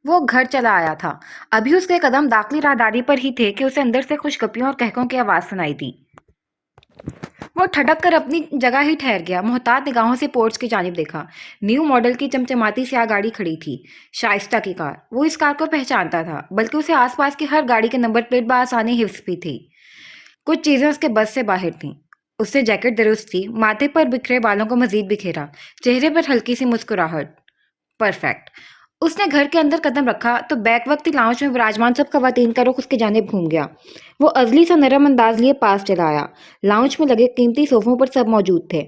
وہ گھر چلا آیا تھا۔ ابھی اس کے قدم داخلی راہداری پر ہی تھے کہ اسے اندر سے خوشگپیوں اور کہکوں کی آواز سنائی دی۔ وہ ٹھٹک کر اپنی جگہ ہی ٹھہر گیا، محتاط نگاہوں سے پورچ کی جانب دیکھا۔ نیو ماڈل کی چمچماتی سیاہ گاڑی کھڑی تھی، شائستہ کی کار۔ وہ اس کار کو پہچانتا تھا، بلکہ اسے آس پاس کی ہر گاڑی کے نمبر پلیٹ بآسانی حفظ بھی تھی۔ کچھ چیزیں اس کے بس سے باہر تھیں۔ اس سے جیکٹ درست تھی، ماتھے پر بکھرے بالوں کو مزید بکھیرا، چہرے پر ہلکی سی مسکراہٹ۔ پرفیکٹ۔ اس نے گھر کے اندر قدم رکھا تو بیک وقتی لاؤنج میں وراجمان سب خواتین کا رخ اس کی جانب گھوم گیا۔ وہ ازلی سا نرم انداز لیے پاس چلا آیا۔ لاؤنج میں لگے قیمتی صوفوں پر سب موجود تھے۔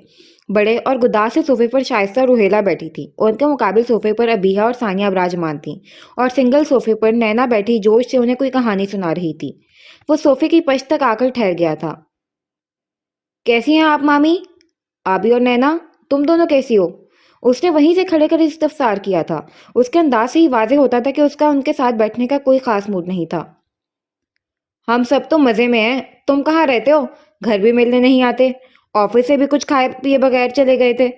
بڑے اور گداز سے صوفے پر شائستہ اور روہیلا بیٹھی تھی، اور ان کے مقابل صوفے پر ابیہا اور ثانیہ براجمان تھیں، اور سنگل صوفے پر نینا بیٹھی جوش سے انہیں کوئی کہانی سنا رہی تھی۔ وہ صوفے کی پشت تک آ کر ٹھہر گیا تھا۔ کیسی ہیں آپ مامی؟ آبی اور نینا، تم دونوں کیسی ہو؟ اس نے وہیں سے کھڑے کر استفسار کیا تھا۔ اس کے انداز سے ہی واضح ہوتا تھا کہ اس کا ان کے ساتھ بیٹھنے کا کوئی خاص موڈ نہیں تھا۔ ہم سب تو مزے میں ہیں، تم کہاں رہتے ہو؟ گھر بھی ملنے نہیں آتے، آفس سے بھی کچھ کھائے پیے بغیر چلے گئے تھے۔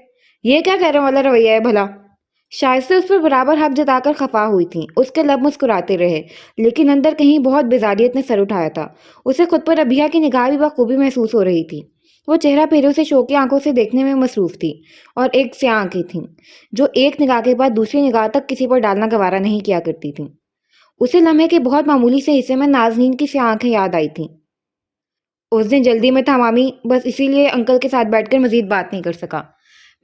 یہ کیا کہنے والا رویہ ہے بھلا؟ شائستہ اس پر برابر حق جتا کر خفا ہوئی تھیں۔ اس کے لب مسکراتے رہے، لیکن اندر کہیں بہت بیزاریت نے سر اٹھایا تھا۔ اسے خود پر ابیہا کی نگاہ بھی بخوبی محسوس ہو رہی تھی۔ وہ چہرہ پھیروں سے شوقی آنکھوں سے دیکھنے میں مصروف تھی، اور ایک سیاہ آنکھیں تھیں جو ایک نگاہ کے بعد دوسری نگاہ تک کسی پر ڈالنا گوارا نہیں کیا کرتی تھیں۔ اسے لمحے کے بہت معمولی سے حصے میں نازنین کی سیاہ آنکھیں یاد آئی تھیں۔ اس دن جلدی میں تھا مامی، بس اسی لیے انکل کے ساتھ بیٹھ کر مزید بات نہیں کر سکا۔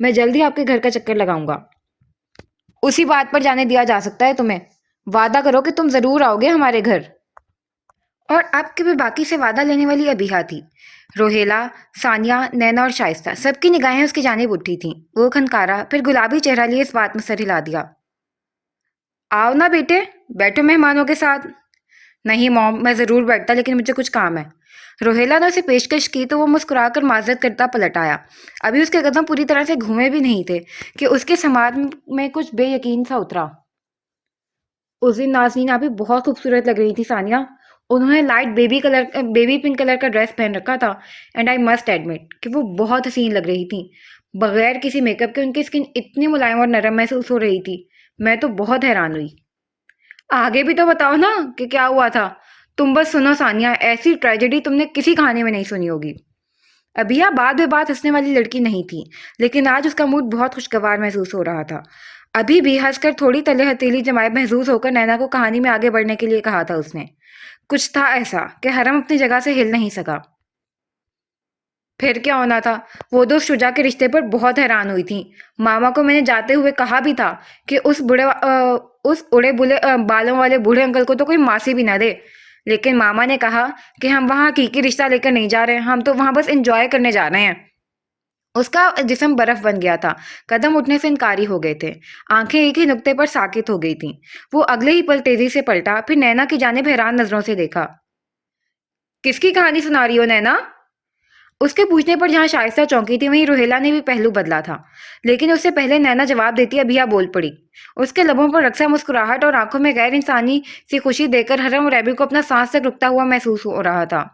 میں جلدی آپ کے گھر کا چکر لگاؤں گا۔ اسی بات پر جانے دیا جا سکتا ہے تمہیں؟ وعدہ کرو کہ تم ضرور آؤ گے ہمارے گھر۔ اور اب کے بھی باقی سے وعدہ لینے والی ابیہا تھی۔ روہیلا، ثانیہ، نینا اور شائستہ، سب کی نگاہیں اس کی جانب اٹھی تھیں۔ وہ کھنکارا، پھر گلابی چہرہ لیے اس بات میں سر ہلا دیا۔ آؤ نا بیٹے، بیٹھو مہمانوں کے ساتھ۔ نہیں موم، میں ضرور بیٹھتا، لیکن مجھے کچھ کام ہے۔ روہیلا نے اسے پیشکش کی تو وہ مسکرا کر معذرت کرتا پلٹ آیا۔ ابھی اس کے قدم پوری طرح سے گھومے بھی نہیں تھے کہ اس کے سماعت میں کچھ بے یقین سا اترا۔ اس دن نازنین آپ بھی بہت خوبصورت لگ رہی تھی ثانیہ۔ انہوں نے لائٹ بیبی پنک کلر کا ڈریس پہن رکھا تھا، اینڈ آئی مسٹ ایڈمٹ کہ وہ بہت حسین لگ رہی تھیں۔ بغیر کسی میک اپ کے ان کی اسکن اتنی ملائم اور نرم محسوس ہو رہی تھی، میں تو بہت حیران ہوئی۔ آگے بھی تو بتاؤ نا کہ کیا ہوا تھا۔ تم بس سنو ثانیہ، ایسی ٹریجڈی تم نے کسی کہانی میں نہیں سنی ہوگی۔ ابیہا بات بے بات ہنسنے والی لڑکی نہیں تھی، لیکن آج اس کا موڈ بہت خوشگوار محسوس ہو رہا تھا۔ ابھی بھی ہنس کر تھوڑی تلے ہتھیلی جمائے محظوظ ہو کر نینا کو کہانی میں آگے بڑھنے کے لیے کہا تھا اس نے۔ کچھ تھا ایسا کہ حرم اپنی جگہ سے ہل نہیں سکا۔ پھر کیا ہونا تھا؟ وہ دو شجاع کے رشتے پر بہت حیران ہوئی تھیں۔ ماما کو میں نے جاتے ہوئے کہا بھی تھا کہ اس اڑے بالوں والے بوڑھے انکل کو تو کوئی ماسی بھی نہ دے، لیکن ماما نے کہا کہ ہم وہاں حقیقی رشتہ لے کر نہیں جا رہے، ہم تو وہاں بس انجوائے کرنے جا رہے ہیں۔ اس کا جسم برف بن گیا تھا، قدم اٹھنے سے انکاری ہو گئے تھے، آنکھیں ایک ہی نقطے پر ساکت ہو گئی تھیں۔ وہ اگلے ہی پل تیزی سے پلٹا، پھر نینا کی جانب حیران نظروں سے دیکھا۔ کس کی کہانی سنا رہی ہو نینا؟ اس کے پوچھنے پر جہاں شائستہ چونکی تھی، وہیں روہیلا نے بھی پہلو بدلا تھا، لیکن اس سے پہلے نینا جواب دیتی ابیہا بول پڑی۔ اس کے لبوں پر رقصہ مسکراہٹ اور آنکھوں میں غیر انسانی سی خوشی دیکھ کر حرم ریبی کو اپنا سانس تک رکتا ہوا محسوس ہو رہا تھا۔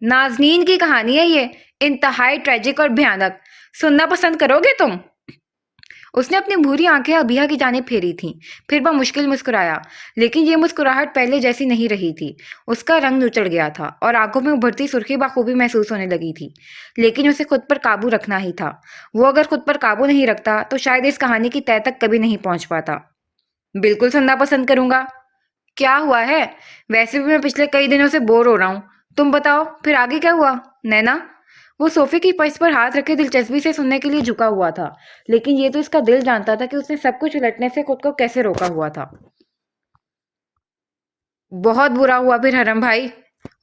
نازنین کی کہانی ہے یہ، انتہائی ٹریجک اور بھیانک۔ سننا پسند کرو گے تم؟ اس نے اپنی بھوری آنکھیں ابیہا کی جانب پھیری تھیں، پھر بمشکل مسکرایا، لیکن یہ مسکراہٹ پہلے جیسی نہیں رہی تھی۔ اس کا رنگ نچڑ گیا تھا اور آنکھوں میں ابھرتی سرخی بخوبی محسوس ہونے لگی تھی، لیکن اسے خود پر قابو رکھنا ہی تھا۔ وہ اگر خود پر قابو نہیں رکھتا تو شاید اس کہانی کی تہہ تک کبھی نہیں پہنچ پاتا۔ بالکل سننا پسند کروں گا۔ کیا ہوا ہے؟ ویسے بھی میں پچھلے کئی دنوں سے بور ہو رہا ہوں۔ تم بتاؤ پھر آگے کیا ہوا؟ نینا، وہ صوفے کی پشت پر ہاتھ رکھے دلچسپی سے سننے کے لیے جھکا ہوا تھا، لیکن یہ تو اس کا دل جانتا تھا کہ اس نے سب کچھ الٹنے سے خود کو کیسے روکا ہوا تھا۔ بہت برا ہوا پھر حرم بھائی،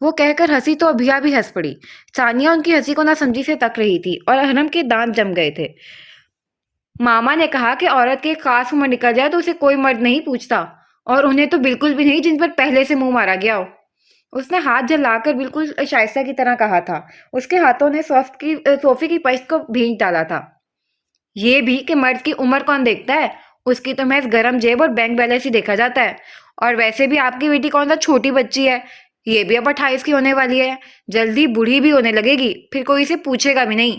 وہ کہہ کر ہنسی تو ابیہا بھی ہنس پڑی۔ ثانیہ ان کی ہنسی کو نہ سمجھی سے تک رہی تھی اور حرم کے دانت جم گئے تھے۔ ماما نے کہا کہ عورت کی ایک خاص عمر نکل جائے تو اسے کوئی مرد نہیں پوچھتا، اور انہیں تو بالکل بھی نہیں جن پر پہلے سے منہ مارا گیا ہو۔ اس نے ہاتھ جھلا کر بالکل شائستہ کی طرح کہا تھا۔ اس کے ہاتھوں نے صوفے کی پشت کو بھینچ ڈالا تھا۔ یہ بھی کہ مرد کی عمر کون دیکھتا ہے، اس کی تو محض گرم جیب اور بینک بیلنس ہی دیکھا جاتا ہے۔ اور ویسے بھی آپ کی بیٹی کون سا چھوٹی بچی ہے، یہ بھی اب 28 کی ہونے والی ہے، جلدی بوڑھی بھی ہونے لگے گی، پھر کوئی اسے پوچھے گا بھی نہیں۔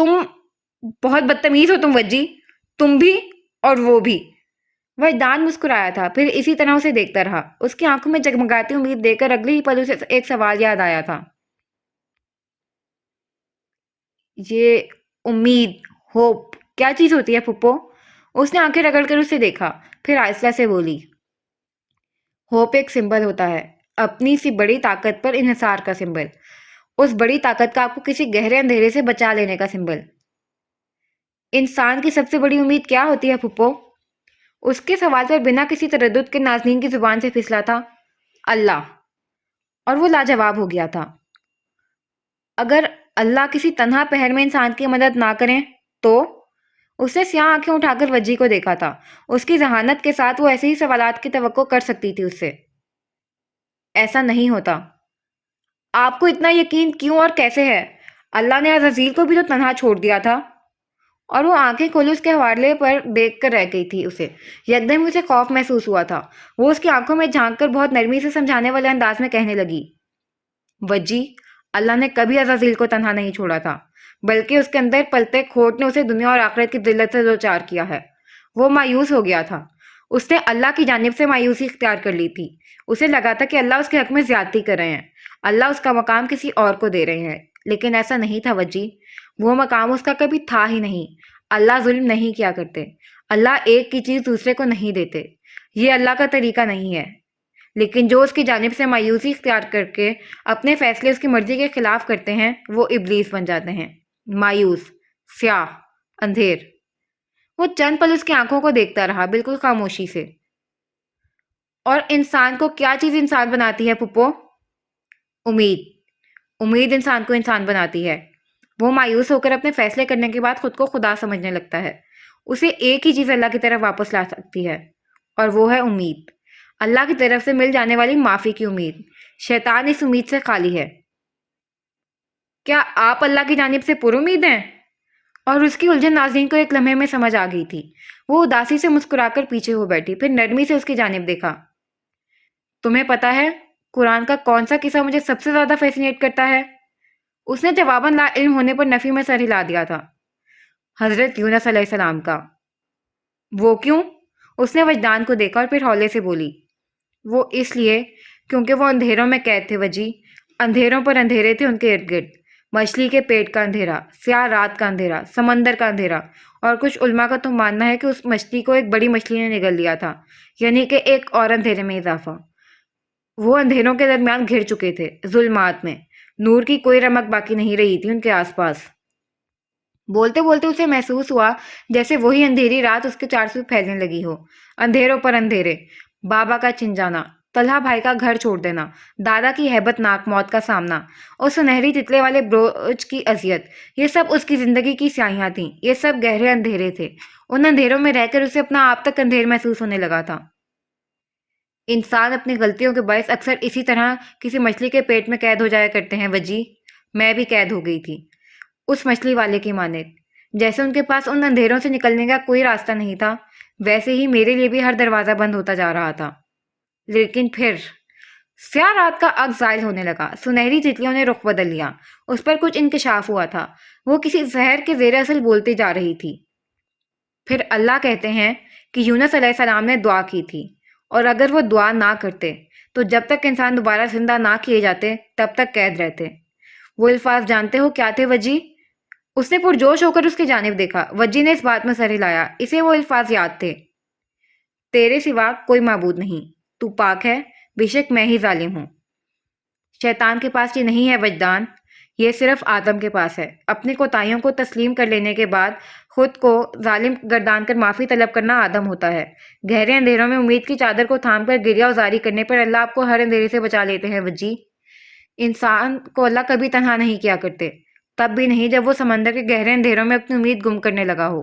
تم بہت بدتمیز ہو تم وجی، تم بھی اور وہ بھی۔ وجدان مسکرایا تھا، پھر اسی طرح اسے دیکھتا رہا۔ اس کی آنکھوں میں جگمگاتی امید دیکھ کر اگلے ہی پل اسے ایک سوال یاد آیا تھا۔ یہ امید، ہوپ کیا چیز ہوتی ہے پھپھو؟ اس نے آنکھیں رگڑ کر اسے دیکھا، پھر آہستہ سے بولی، ہوپ ایک سمبل ہوتا ہے، اپنی سی بڑی طاقت پر انحصار کا سمبل، اس بڑی طاقت کا آپ کو کسی گہرے اندھیرے سے بچا لینے کا سمبل۔ انسان کی سب سے بڑی امید کیا ہوتی ہے پھپھو؟ اس کے سوال پر بنا کسی تردد کے نازنین کی زبان سے پھسلا تھا، اللہ۔ اور وہ لاجواب ہو گیا تھا۔ اگر اللہ کسی تنہا پہر میں انسان کی مدد نہ کریں تو؟ اس نے سیاہ آنکھیں اٹھا کر وجی کو دیکھا تھا۔ اس کی ذہانت کے ساتھ وہ ایسے ہی سوالات کی توقع کر سکتی تھی اس سے۔ ایسا نہیں ہوتا۔ آپ کو اتنا یقین کیوں اور کیسے ہے؟ اللہ نے عزازیل کو بھی تو تنہا چھوڑ دیا تھا۔ اور وہ آنکھیں کھولے اس کے حوالے پر دیکھ کر رہ گئی تھی اسے۔ یکدم اسے خوف محسوس ہوا تھا۔ وہ اس کی آنکھوں میں جھانک کر بہت نرمی سے سمجھانے والے انداز میں کہنے لگی، وجی، اللہ نے کبھی عزازیل کو تنہا نہیں چھوڑا تھا، بلکہ اس کے اندر پلتے کھوٹ نے اسے دنیا اور آخرت کی ذلت سے دوچار کیا ہے۔ وہ مایوس ہو گیا تھا۔ اس نے اللہ کی جانب سے مایوسی اختیار کر لی تھی۔ اسے لگا تھا کہ اللہ اس کے حق میں زیادتی کر رہے ہیں، اللہ اس کا مقام کسی اور کو دے رہے ہیں، لیکن ایسا نہیں تھا وجی۔ وہ مقام اس کا کبھی تھا ہی نہیں۔ اللہ ظلم نہیں کیا کرتے، اللہ ایک کی چیز دوسرے کو نہیں دیتے، یہ اللہ کا طریقہ نہیں ہے۔ لیکن جو اس کی جانب سے مایوسی اختیار کر کے اپنے فیصلے اس کی مرضی کے خلاف کرتے ہیں وہ ابلیس بن جاتے ہیں۔ مایوس، سیاہ، اندھیر۔ وہ چند پل اس کی آنکھوں کو دیکھتا رہا، بالکل خاموشی سے۔ اور انسان کو کیا چیز انسان بناتی ہے پھپھو؟ امید۔ امید انسان کو انسان بناتی ہے۔ وہ مایوس ہو کر اپنے فیصلے کرنے کے بعد خود کو خدا سمجھنے لگتا ہے۔ اسے ایک ہی چیز اللہ کی طرف واپس لا سکتی ہے، اور وہ ہے امید۔ اللہ کی طرف سے مل جانے والی معافی کی امید۔ شیطان اس امید سے خالی ہے۔ کیا آپ اللہ کی جانب سے پر امید ہیں؟ اور اس کی الجھن ناظرین کو ایک لمحے میں سمجھ آ گئی تھی۔ وہ اداسی سے مسکرا کر پیچھے ہو بیٹھی، پھر نرمی سے اس کی جانب دیکھا۔ تمہیں پتا ہے قرآن کا کون سا قصہ مجھے سب سے زیادہ فیسینیٹ کرتا ہے؟ اس نے جواباً لا علم ہونے پر نفی میں سر ہلا دیا تھا۔ حضرت یونس علیہ السلام کا۔ وہ کیوں؟ اس نے وجدان کو دیکھا اور پھر ہولے سے بولی، وہ اس لیے کیونکہ وہ اندھیروں میں قید تھے وجی۔ اندھیروں پر اندھیرے تھے ان کے ارد گرد، مچھلی کے پیٹ کا اندھیرا، سیاہ رات کا اندھیرا، سمندر کا اندھیرا، اور کچھ علماء کا تو ماننا ہے کہ اس مچھلی کو ایک بڑی مچھلی نے نگل لیا تھا، یعنی کہ ایک اور اندھیرے میں اضافہ۔ وہ اندھیروں کے درمیان گھر چکے تھے، ظلمات میں۔ نور کی کوئی رمق باقی نہیں رہی تھی ان کے آس پاس۔ بولتے بولتے اسے محسوس ہوا جیسے وہی اندھیری رات اس کے چاروں پھیلنے لگی ہو۔ اندھیروں پر اندھیرے، بابا کا چھن جانا، طلحہ بھائی کا گھر چھوڑ دینا، دادا کی ہیبت ناک موت کا سامنا، اور سنہری تتلے والے بروچ کی اذیت، یہ سب اس کی زندگی کی سیاہیاں تھیں، یہ سب گہرے اندھیرے تھے۔ ان اندھیروں میں رہ کر اسے اپنا آپ تک اندھیر محسوس ہونے لگا تھا۔ انسان اپنی غلطیوں کے باعث اکثر اسی طرح کسی مچھلی کے پیٹ میں قید ہو جایا کرتے ہیں وجی۔ میں بھی قید ہو گئی تھی اس مچھلی والے کی مانند۔ جیسے ان کے پاس ان اندھیروں سے نکلنے کا کوئی راستہ نہیں تھا، ویسے ہی میرے لیے بھی ہر دروازہ بند ہوتا جا رہا تھا۔ لیکن پھر سیاہ رات کا عکس زائل ہونے لگا، سنہری تتلیوں نے رخ بدل لیا، اس پر کچھ انکشاف ہوا تھا، وہ کسی زہر کے زیر اثر بولتی جا رہی تھی۔ پھر اللہ کہتے ہیں کہ یونس علیہ السلام نے دعا کی تھی، اور اگر وہ دعا نہ کرتے تو جب تک انسان دوبارہ زندہ نہ کیے جاتے تب تک قید رہتے۔ وہ الفاظ جانتے ہو کیا تھے وجی؟ اس نے پرجوش ہو کر اس کی جانب دیکھا۔ وجی نے اس بات میں سر ہلایا، اسے وہ الفاظ یاد تھے، تیرے سوا کوئی معبود نہیں، تو پاک ہے، بے شک میں ہی ظالم ہوں۔ شیطان کے پاس یہ نہیں ہے وجدان، یہ صرف آدم کے پاس ہے۔ اپنی کوتاہیوں کو تسلیم کر لینے کے بعد خود کو ظالم گردان کر معافی طلب کرنا آدم ہوتا ہے۔ گہرے اندھیروں میں امید کی چادر کو تھام کر گریہ وزاری کرنے پر اللہ آپ کو ہر اندھیرے سے بچا لیتے ہیں وجی۔ انسان کو اللہ کبھی تنہا نہیں کیا کرتے، تب بھی نہیں جب وہ سمندر کے گہرے اندھیروں میں اپنی امید گم کرنے لگا ہو۔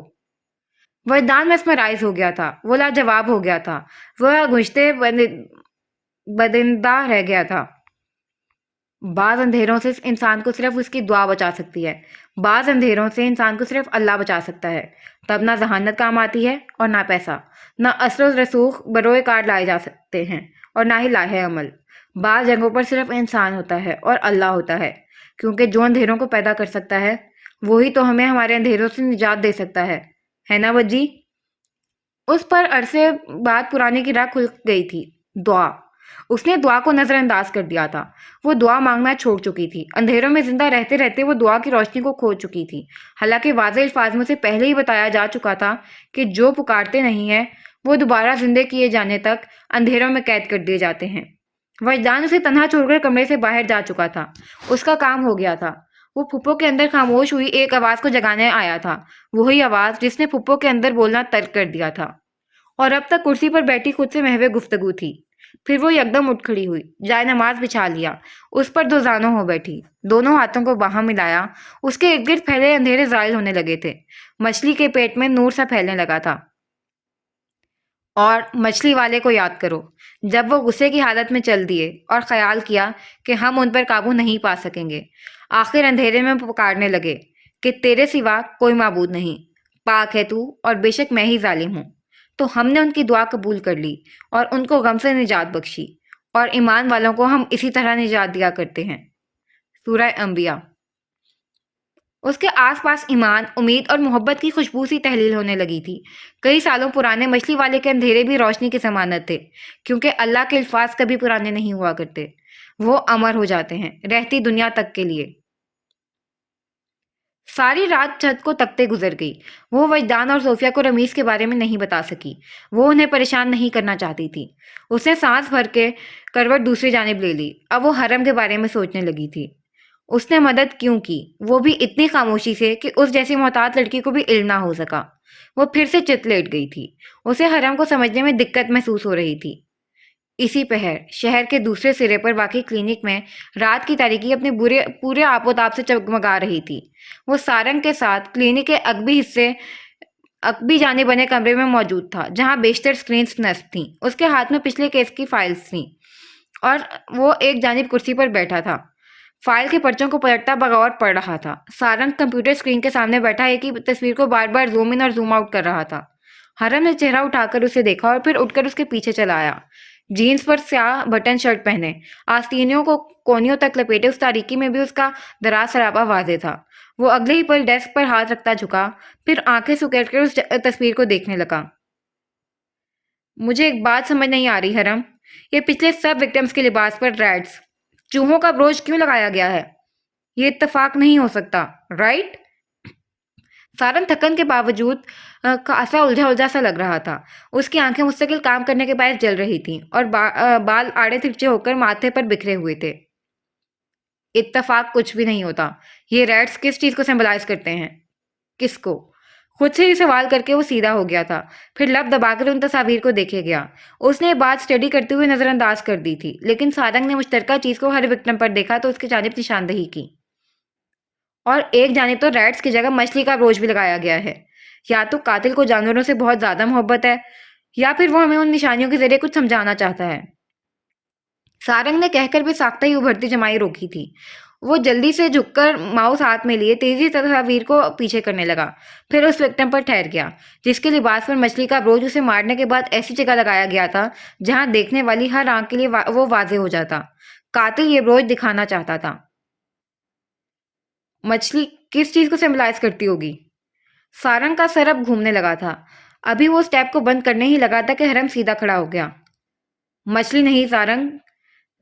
وجدان مسمرائز ہو گیا تھا، وہ لاجواب ہو گیا تھا، وہ گشتے بدندہ رہ گیا تھا۔ بعض اندھیروں سے انسان کو صرف اس کی دعا بچا سکتی ہے، بعض اندھیروں سے انسان کو صرف اللہ بچا سکتا ہے۔ تب نہ ذہانت کام آتی ہے اور نہ پیسہ، نہ اثر و رسوخ بروئے کار لائے جا سکتے ہیں اور نہ ہی لاہے عمل۔ بعض جگہوں پر صرف انسان ہوتا ہے اور اللہ ہوتا ہے، کیونکہ جو اندھیروں کو پیدا کر سکتا ہے وہی تو ہمیں ہمارے اندھیروں سے نجات دے سکتا ہے نا وجی؟ اس پر عرصے بعد پرانے کی راہ کھل گئی تھی۔ دعا۔ اس نے دعا کو نظر انداز کر دیا تھا۔ وہ دعا مانگنا چھوڑ چکی تھی۔ اندھیروں میں زندہ رہتے رہتے وہ دعا کی روشنی کو کھو چکی تھی۔ حالانکہ واضح الفاظ میں اسے پہلے ہی بتایا جا چکا تھا کہ جو پکارتے نہیں ہیں وہ دوبارہ زندہ کیے جانے تک اندھیروں میں قید کر دیے جاتے ہیں۔ وجدان اسے تنہا چھوڑ کر کمرے سے باہر جا چکا تھا۔ اس کا کام ہو گیا تھا۔ وہ پھپھو کے اندر خاموش ہوئی ایک آواز کو جگانے آیا تھا، وہی آواز جس نے پھپھو کے اندر بولنا ترک کر دیا تھا اور اب تک کرسی پر بیٹھی خود سے محو گفتگو تھی۔ پھر وہ یکدم اٹھ کھڑی ہوئی، جائے نماز بچھا لیا، اس پر دو زانوں ہو بیٹھی، دونوں ہاتھوں کو باہم ملایا۔ اس کے ارد گرد پھیلے اندھیرے زائل ہونے لگے تھے۔ مچھلی کے پیٹ میں نور سا پھیلنے لگا تھا۔ اور مچھلی والے کو یاد کرو جب وہ غصے کی حالت میں چل دیے اور خیال کیا کہ ہم ان پر قابو نہیں پا سکیں گے، آخر اندھیرے میں پکارنے لگے کہ تیرے سوا کوئی معبود نہیں، پاک ہے تو اور بے شک میں ہی ظالم ہوں۔ تو ہم نے ان کی دعا قبول کر لی اور ان کو غم سے نجات بخشی، اور ایمان والوں کو ہم اسی طرح نجات دیا کرتے ہیں۔ سورہ انبیاء۔ اس کے آس پاس ایمان، امید اور محبت کی خوشبو سی تحلیل ہونے لگی تھی۔ کئی سالوں پرانے مچھلی والے کے اندھیرے بھی روشنی کی ضمانت تھے، کیونکہ اللہ کے الفاظ کبھی پرانے نہیں ہوا کرتے، وہ امر ہو جاتے ہیں رہتی دنیا تک کے لیے۔ ساری رات چھت کو تکتے گزر گئی۔ وہ وجدان اور صوفیہ کو رمیز کے بارے میں نہیں بتا سکی۔ وہ انہیں پریشان نہیں کرنا چاہتی تھی۔ اس نے سانس بھر کے کروٹ دوسری جانب لے لی۔ اب وہ حرم کے بارے میں سوچنے لگی تھی۔ اس نے مدد کیوں کی، وہ بھی اتنی خاموشی سے کہ اس جیسی محتاط لڑکی کو بھی علم نہ ہو سکا۔ وہ پھر سے چت لیٹ گئی تھی۔ اسے حرم کو سمجھنے میں دقت محسوس ہو رہی تھی۔ اسی پہر شہر کے دوسرے سرے پر واقع کلینک میں رات کی تاریکی اپنے پورے آپ و تاب سے چگمگا رہی تھی۔ وہ سارنگ کے ساتھ کلینک کے عقبی جانب بنے کمرے میں موجود تھا، جہاں بیشتر سکرینز نصب تھیں۔ اس کے ہاتھ میں پچھلے کیس کی فائلز تھیں اور وہ ایک جانب کرسی پر بیٹھا تھا، فائل کے پرچوں کو پلٹتا بغور پڑھ رہا تھا۔ سارنگ کمپیوٹر اسکرین کے سامنے بیٹھا ایک ہی تصویر کو بار بار زوم ان اور زوم آؤٹ کر رہا تھا۔ حرم نے چہرہ اٹھا کر اسے دیکھا اور پھر اٹھ کر اس کے پیچھے چلا آیا۔ جینز پر سیاہ بٹن شرٹ پہنے، آستینوں کو کونیوں تک لپیٹے، اس تاریکی میں بھی اس کا دراز سراپا واضح تھا۔ وہ اگلے ہی پل ڈیسک پر ہاتھ رکھتا جھکا، پھر آنکھیں سکیڑ کر اس تصویر کو دیکھنے لگا۔ مجھے ایک بات سمجھ نہیں آ رہی حرم، یہ پچھلے سب وکٹمز کے لباس پر ریٹس، چوہوں کا بروچ کیوں لگایا گیا ہے؟ یہ اتفاق نہیں ہو سکتا، رائٹ؟ سارن تھکن کے باوجود خاصا الجھا سا لگ رہا تھا۔ اس کی آنکھیں مستقل کام کرنے کے باعث جل رہی تھیں اور بال آڑے ترچھے ہو کر ماتھے پر بکھرے ہوئے تھے۔ اتفاق کچھ بھی نہیں ہوتا۔ یہ ریٹس کس چیز کو سمبلائز کرتے ہیں؟ کس کو؟ خود سے ہی سوال کر کے وہ سیدھا ہو گیا تھا، پھر لب دبا کر ان تصاویر کو دیکھے گیا۔ اس نے یہ بات اسٹڈی کرتے ہوئے نظر انداز کر دی تھی، لیکن سارنگ نے مشترکہ چیز کو ہر وکٹم پر دیکھا تو اس کی جانب نشاندہی کی۔ اور ایک جانب تو ریٹس کی جگہ مچھلی کا بروچ بھی لگایا گیا ہے۔ یا تو قاتل کو جانوروں سے بہت زیادہ محبت ہے، یا پھر وہ ہمیں ان نشانیوں کے ذریعے کچھ سمجھانا چاہتا ہے۔ سارنگ نے کہہ کر بھی ساختہ ہی ابھرتی جمائی روکی تھی۔ وہ جلدی سے جھک کر ماؤس ہاتھ میں لیے تیزی سے تصاویر کو پیچھے کرنے لگا، پھر اس وکٹم پر ٹھہر گیا جس کے لباس پر مچھلی کا بروچ اسے مارنے کے بعد ایسی جگہ لگایا گیا تھا جہاں دیکھنے والی ہر آنکھ کے لیے وہ واضح ہو جاتا۔ قاتل یہ بروچ دکھانا چاہتا تھا۔ مچھلی کس چیز کو سمبلائز کرتی ہوگی؟ سارنگ کا سر اب گھومنے لگا تھا۔ ابھی وہ اسٹیپ کو بند کرنے ہی لگا تھا کہ حرم سیدھا کھڑا ہو گیا۔ مچھلی نہیں سارنگ،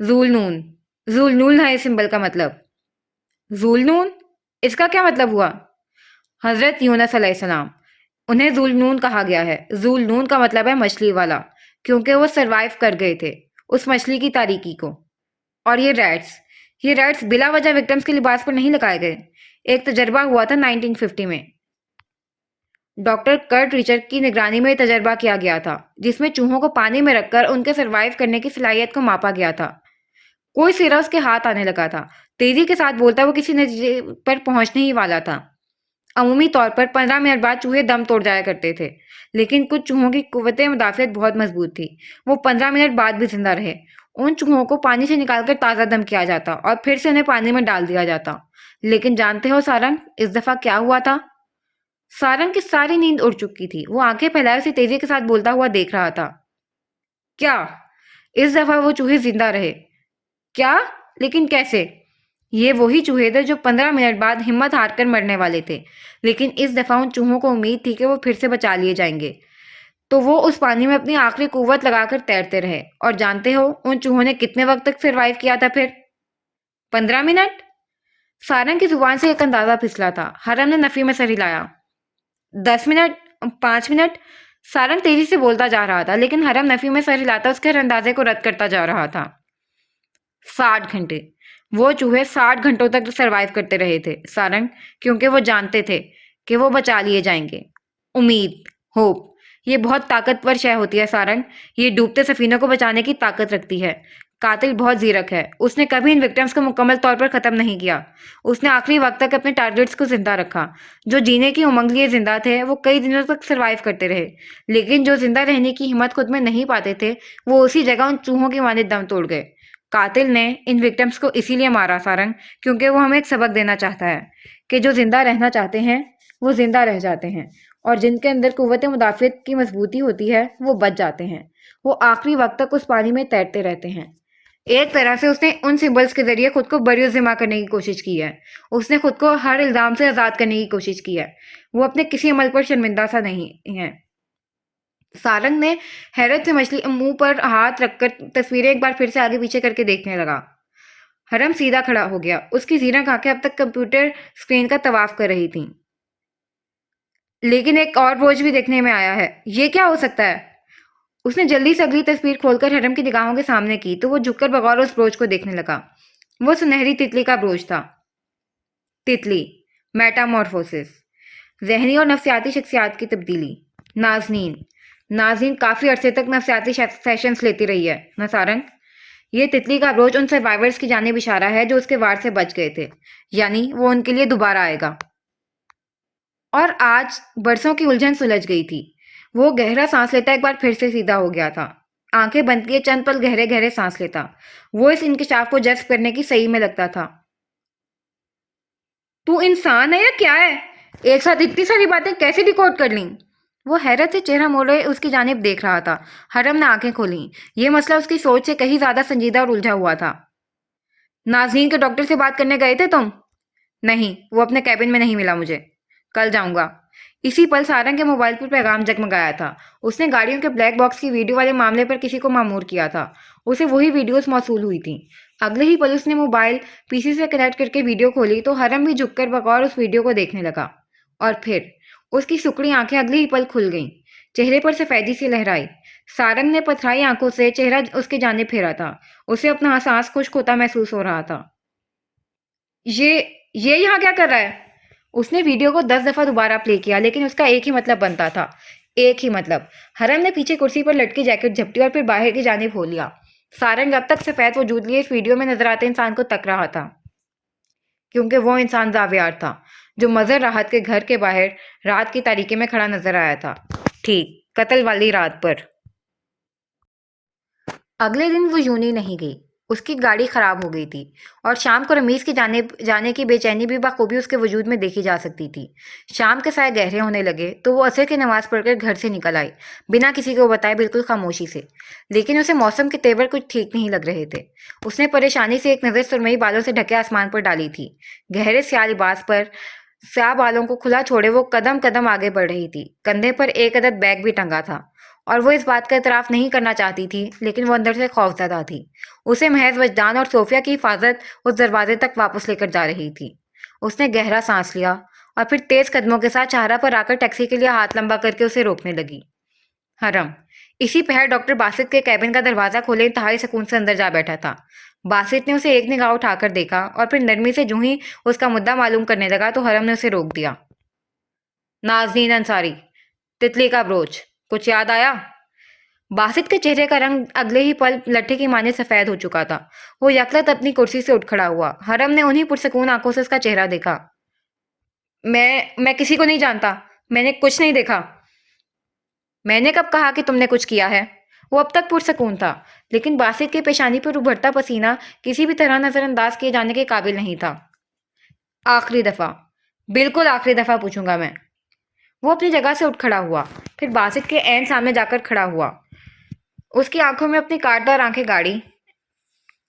ذوالنون۔ ذوالنون ہے اس سمبل کا مطلب۔ ذوالنون؟ اس کا کیا مطلب ہوا؟ حضرت یونس علیہ السلام، انہیں ذوالنون کہا گیا ہے۔ ذوالنون کا مطلب ہے مچھلی والا، کیونکہ وہ سروائیو کر گئے تھے اس مچھلی کی تاریکی کو۔ اور یہ ریٹس بلا وجہ وکٹمز کے لباس پر نہیں لگائے گئے۔ ایک تجربہ ہوا تھا 1950 میں۔ ڈاکٹر کرٹ ریچرڈ کی نگرانی میں یہ تجربہ کیا گیا تھا، جس میں چوہوں کو پانی میں رکھ کر ان کے سروائیو کرنے کی صلاحیت کو ماپا گیا تھا۔ کوئی سرا اس کے ہاتھ آنے لگا تھا۔ تیزی کے ساتھ بولتا وہ کسی نتیجے پر پہنچنے ہی والا تھا۔ عمومی طور پر 15 منٹ بعد چوہے دم توڑ جایا کرتے تھے، لیکن کچھ چوہوں کی قوت مدافعت بہت مضبوط تھی۔ وہ 15 منٹ بعد بھی زندہ رہے۔ ان چوہوں کو پانی سے نکال کر تازہ دم کیا جاتا اور پھر سے انہیں پانی میں ڈال دیا جاتا۔ لیکن جانتے ہو سارنگ، اس دفعہ کیا ہوا تھا؟ سارنگ کی ساری نیند اڑ چکی تھی۔ وہ آنکھیں پھیلائے اسے تیزی کے ساتھ بولتا ہوا دیکھ رہا تھا۔ کیا؟ اس دفعہ وہ چوہے زندہ رہے۔ کیا؟ لیکن کیسے؟ یہ وہی چوہے تھے جو 15 منٹ بعد ہمت ہار کر مرنے والے تھے، لیکن اس دفعہ ان چوہوں کو امید تھی کہ وہ پھر سے بچا لیے جائیں گے، تو وہ اس پانی میں اپنی آخری قوت لگا کر تیرتے رہے۔ اور جانتے ہو ان چوہوں نے کتنے وقت تک سروائیو کیا تھا پھر؟ 15 منٹ؟ سارنگ کی زبان سے ایک اندازہ پھسلا تھا۔ حرم نے نفی میں سر ہلایا۔ 10 منٹ؟ 5 منٹ؟ سارنگ تیزی سے بولتا جا رہا تھا، لیکن حرم نفی میں سر ہلاتا اس کے ہر اندازے کو رد کرتا جا رہا تھا۔ 60 گھنٹے! وہ چوہے 60 گھنٹوں تک سروائیو کرتے رہے تھے سارنگ، کیونکہ وہ جانتے تھے کہ وہ بچا لیے جائیں گے۔ امید، ہوپ، یہ بہت طاقتور شے ہوتی ہے سارنگ، یہ ڈوبتے سفینوں کو بچانے کی طاقت رکھتی ہے۔ قاتل بہت زیرک ہے، اس نے کبھی ان وکٹمز کو مکمل طور پر ختم نہیں کیا، اس نے آخری وقت تک اپنے ٹارگٹس کو زندہ رکھا۔ جو جینے کی امنگ لیے زندہ تھے وہ کئی دنوں تک سروائیو کرتے رہے، لیکن جو زندہ رہنے کی ہمت خود میں نہیں پاتے تھے وہ اسی جگہ ان چوہوں کی مانند دم توڑ گئے۔ قاتل نے ان وکٹمز کو اسی لیے مارا سارنگ، کیونکہ وہ ہمیں ایک سبق دینا چاہتا ہے کہ جو زندہ رہنا چاہتے ہیں وہ زندہ رہ جاتے ہیں، اور جن کے اندر قوت مدافعت کی مضبوطی ہوتی ہے وہ بچ جاتے ہیں، وہ آخری وقت تک اس پانی میں تیرتے رہتے ہیں۔ ایک طرح سے اس نے ان سمبلز کے ذریعے خود کو بری ذمہ کرنے کی کوشش کی ہے، اس نے خود کو ہر الزام سے آزاد کرنے کی کوشش کی ہے، وہ اپنے کسی عمل پر شرمندہ سا نہیں ہے۔ سارنگ نے حیرت سے مچھلی منہ پر ہاتھ رکھ کر تصویریں ایک بار پھر سے آگے پیچھے کر کے دیکھنے لگا۔ حرم سیدھا کھڑا ہو گیا، اس کی زیرک آنکھیں اب تک کمپیوٹر اسکرین کا طواف کر رہی تھیں۔ لیکن ایک اور بوجھ بھی دیکھنے میں آیا ہے، یہ کیا ہو سکتا ہے؟ اس نے جلدی سے اگلی تصویر کھول کر حرم کی نگاہوں کے سامنے کی تو وہ جھک کر بغور اس بروچ کو دیکھنے لگا۔ وہ سنہری تتلی کا بروچ تھا۔ تتلی، میٹامورفوسس، ذہنی اور نفسیاتی شخصیات کی تبدیلی۔ ناظرین کافی عرصے تک نفسیاتی سیشنز لیتی رہی ہے نا سارنگ؟ یہ تتلی کا بروچ ان سروائیورز کی جانب اشارہ ہے جو اس کے وار سے بچ گئے تھے، یعنی وہ ان کے لیے دوبارہ آئے گا۔ اور آج برسوں کی الجھن سلجھ گئی تھی۔ وہ گہرا سانس لیتا ایک بار پھر سے سیدھا ہو گیا تھا، آنکھیں بند کیے چند پل گہرے گہرے سانس لیتا۔ وہ اس انکشاف کو جذب کرنے کی صحیح میں لگتا تھا۔ تو انسان ہے یا کیا ہے؟ ایک ساتھ اتنی ساری باتیں کیسے ڈیکوڈ کر لیں؟ وہ حیرت سے چہرہ موڑے اس کی جانب دیکھ رہا تھا۔ حرم نے آنکھیں کھولیں، یہ مسئلہ اس کی سوچ سے کہیں زیادہ سنجیدہ اور الجھا ہوا تھا۔ ناظرین کے ڈاکٹر سے بات کرنے گئے تھے تم؟ نہیں، وہ اپنے کیبن میں نہیں ملا مجھے، کل جاؤں گا۔ اسی پل سارنگ کے موبائل پر پیغام جگمگایا تھا۔ اس نے گاڑیوں کے بلیک باکس کی ویڈیو والے معاملے پر کسی کو مامور کیا تھا، اسے وہی ویڈیوز موصول ہوئی تھیں۔ اگلے ہی پل اس نے موبائل پی سی سے کنیکٹ کر کے ویڈیو کھولی تو حرم بھی جھک کر بغور اس ویڈیو کو دیکھنے لگا، اور پھر اس کی سکڑی آنکھیں اگلے ہی پل کھل گئیں، چہرے پر سفیدی سی لہرائی۔ سارنگ نے پتھرائی آنکھوں سے چہرہ اس کی جانب پھیرا تھا، اسے اپنا سانس خشک ہوتا محسوس ہو رہا تھا۔ یہ یہاں کیا کر رہا ہے؟ اس نے ویڈیو کو 10 دفعہ دوبارہ پلے کیا، لیکن اس کا ایک ہی مطلب بنتا تھا، ایک ہی مطلب۔ حرم نے پیچھے کرسی پر لٹکی جیکٹ جھپٹی اور پھر باہر کی جانب ہو لیا۔ سارنگ اب تک سفید وجود لیے اس ویڈیو میں نظر آتے انسان کو تک رہا تھا، کیونکہ وہ انسان زاویار تھا جو مظہر راحت کے گھر کے باہر رات کی تاریکی میں کھڑا نظر آیا تھا، ٹھیک قتل والی رات پر۔ اگلے دن وہ یونی نہیں گئی، اس کی گاڑی خراب ہو گئی تھی، اور شام کو رمیز کی جانب جانے کی بے چینی بھی بخوبی اس کے وجود میں دیکھی جا سکتی تھی۔ شام کے سائے گہرے ہونے لگے تو وہ عصر کی نماز پڑھ کر گھر سے نکل آئی، بنا کسی کو بتائے، بالکل خاموشی سے۔ لیکن اسے موسم کے تیور کچھ ٹھیک نہیں لگ رہے تھے۔ اس نے پریشانی سے ایک نظر سرمئی بالوں سے ڈھکے آسمان پر ڈالی تھی۔ گہرے سیاہ لباس پر سیاہ بالوں کو کھلا چھوڑے وہ قدم قدم آگے بڑھ رہی تھی، کندھے پر ایک عدد بیگ بھی ٹنگا تھا، اور وہ اس بات کا اعتراف نہیں کرنا چاہتی تھی، لیکن وہ اندر سے خوفزدہ تھی۔ اسے محض وجدان اور صوفیہ کی حفاظت اس دروازے تک واپس لے کر جا رہی تھی۔ اس نے گہرا سانس لیا اور پھر تیز قدموں کے ساتھ چہارہ پر آ کر ٹیکسی کے لیے ہاتھ لمبا کر کے اسے روکنے لگی۔ حرم اسی پہر ڈاکٹر باسط کے کیبن کا دروازہ کھولے انتہائی سکون سے اندر جا بیٹھا تھا۔ باسط نے اسے ایک نگاہ اٹھا کر دیکھا اور پھر نرمی سے جوں ہی اس کا مدعا معلوم کرنے لگا تو حرم نے اسے روک دیا۔ نازنین انصاری، تتلی کا بروچ، کچھ یاد آیا؟ باسط کے چہرے کا رنگ اگلے ہی پل لٹھے کی مانند سفید ہو چکا تھا۔ وہ یکلت اپنی کرسی سے اٹھ کھڑا ہوا۔ حرم نے انہی پرسکون آنکھوں سے اس کا چہرہ دیکھا۔ میں کسی کو نہیں جانتا، میں نے کچھ نہیں دیکھا۔ میں نے کب کہا کہ تم نے کچھ کیا ہے؟ وہ اب تک پرسکون تھا، لیکن باسط کی پیشانی پر ابھرتا پسینہ کسی بھی طرح نظر انداز کیے جانے کے قابل نہیں تھا۔ آخری دفعہ، بالکل آخری دفعہ پوچھوں گا میں۔ وہ اپنی جگہ سے اٹھ کھڑا ہوا، پھر باسط کے عین سامنے جا کر کھڑا ہوا۔ اس کی آنکھوں میں اپنی کاٹدار آنکھیں گاڑی۔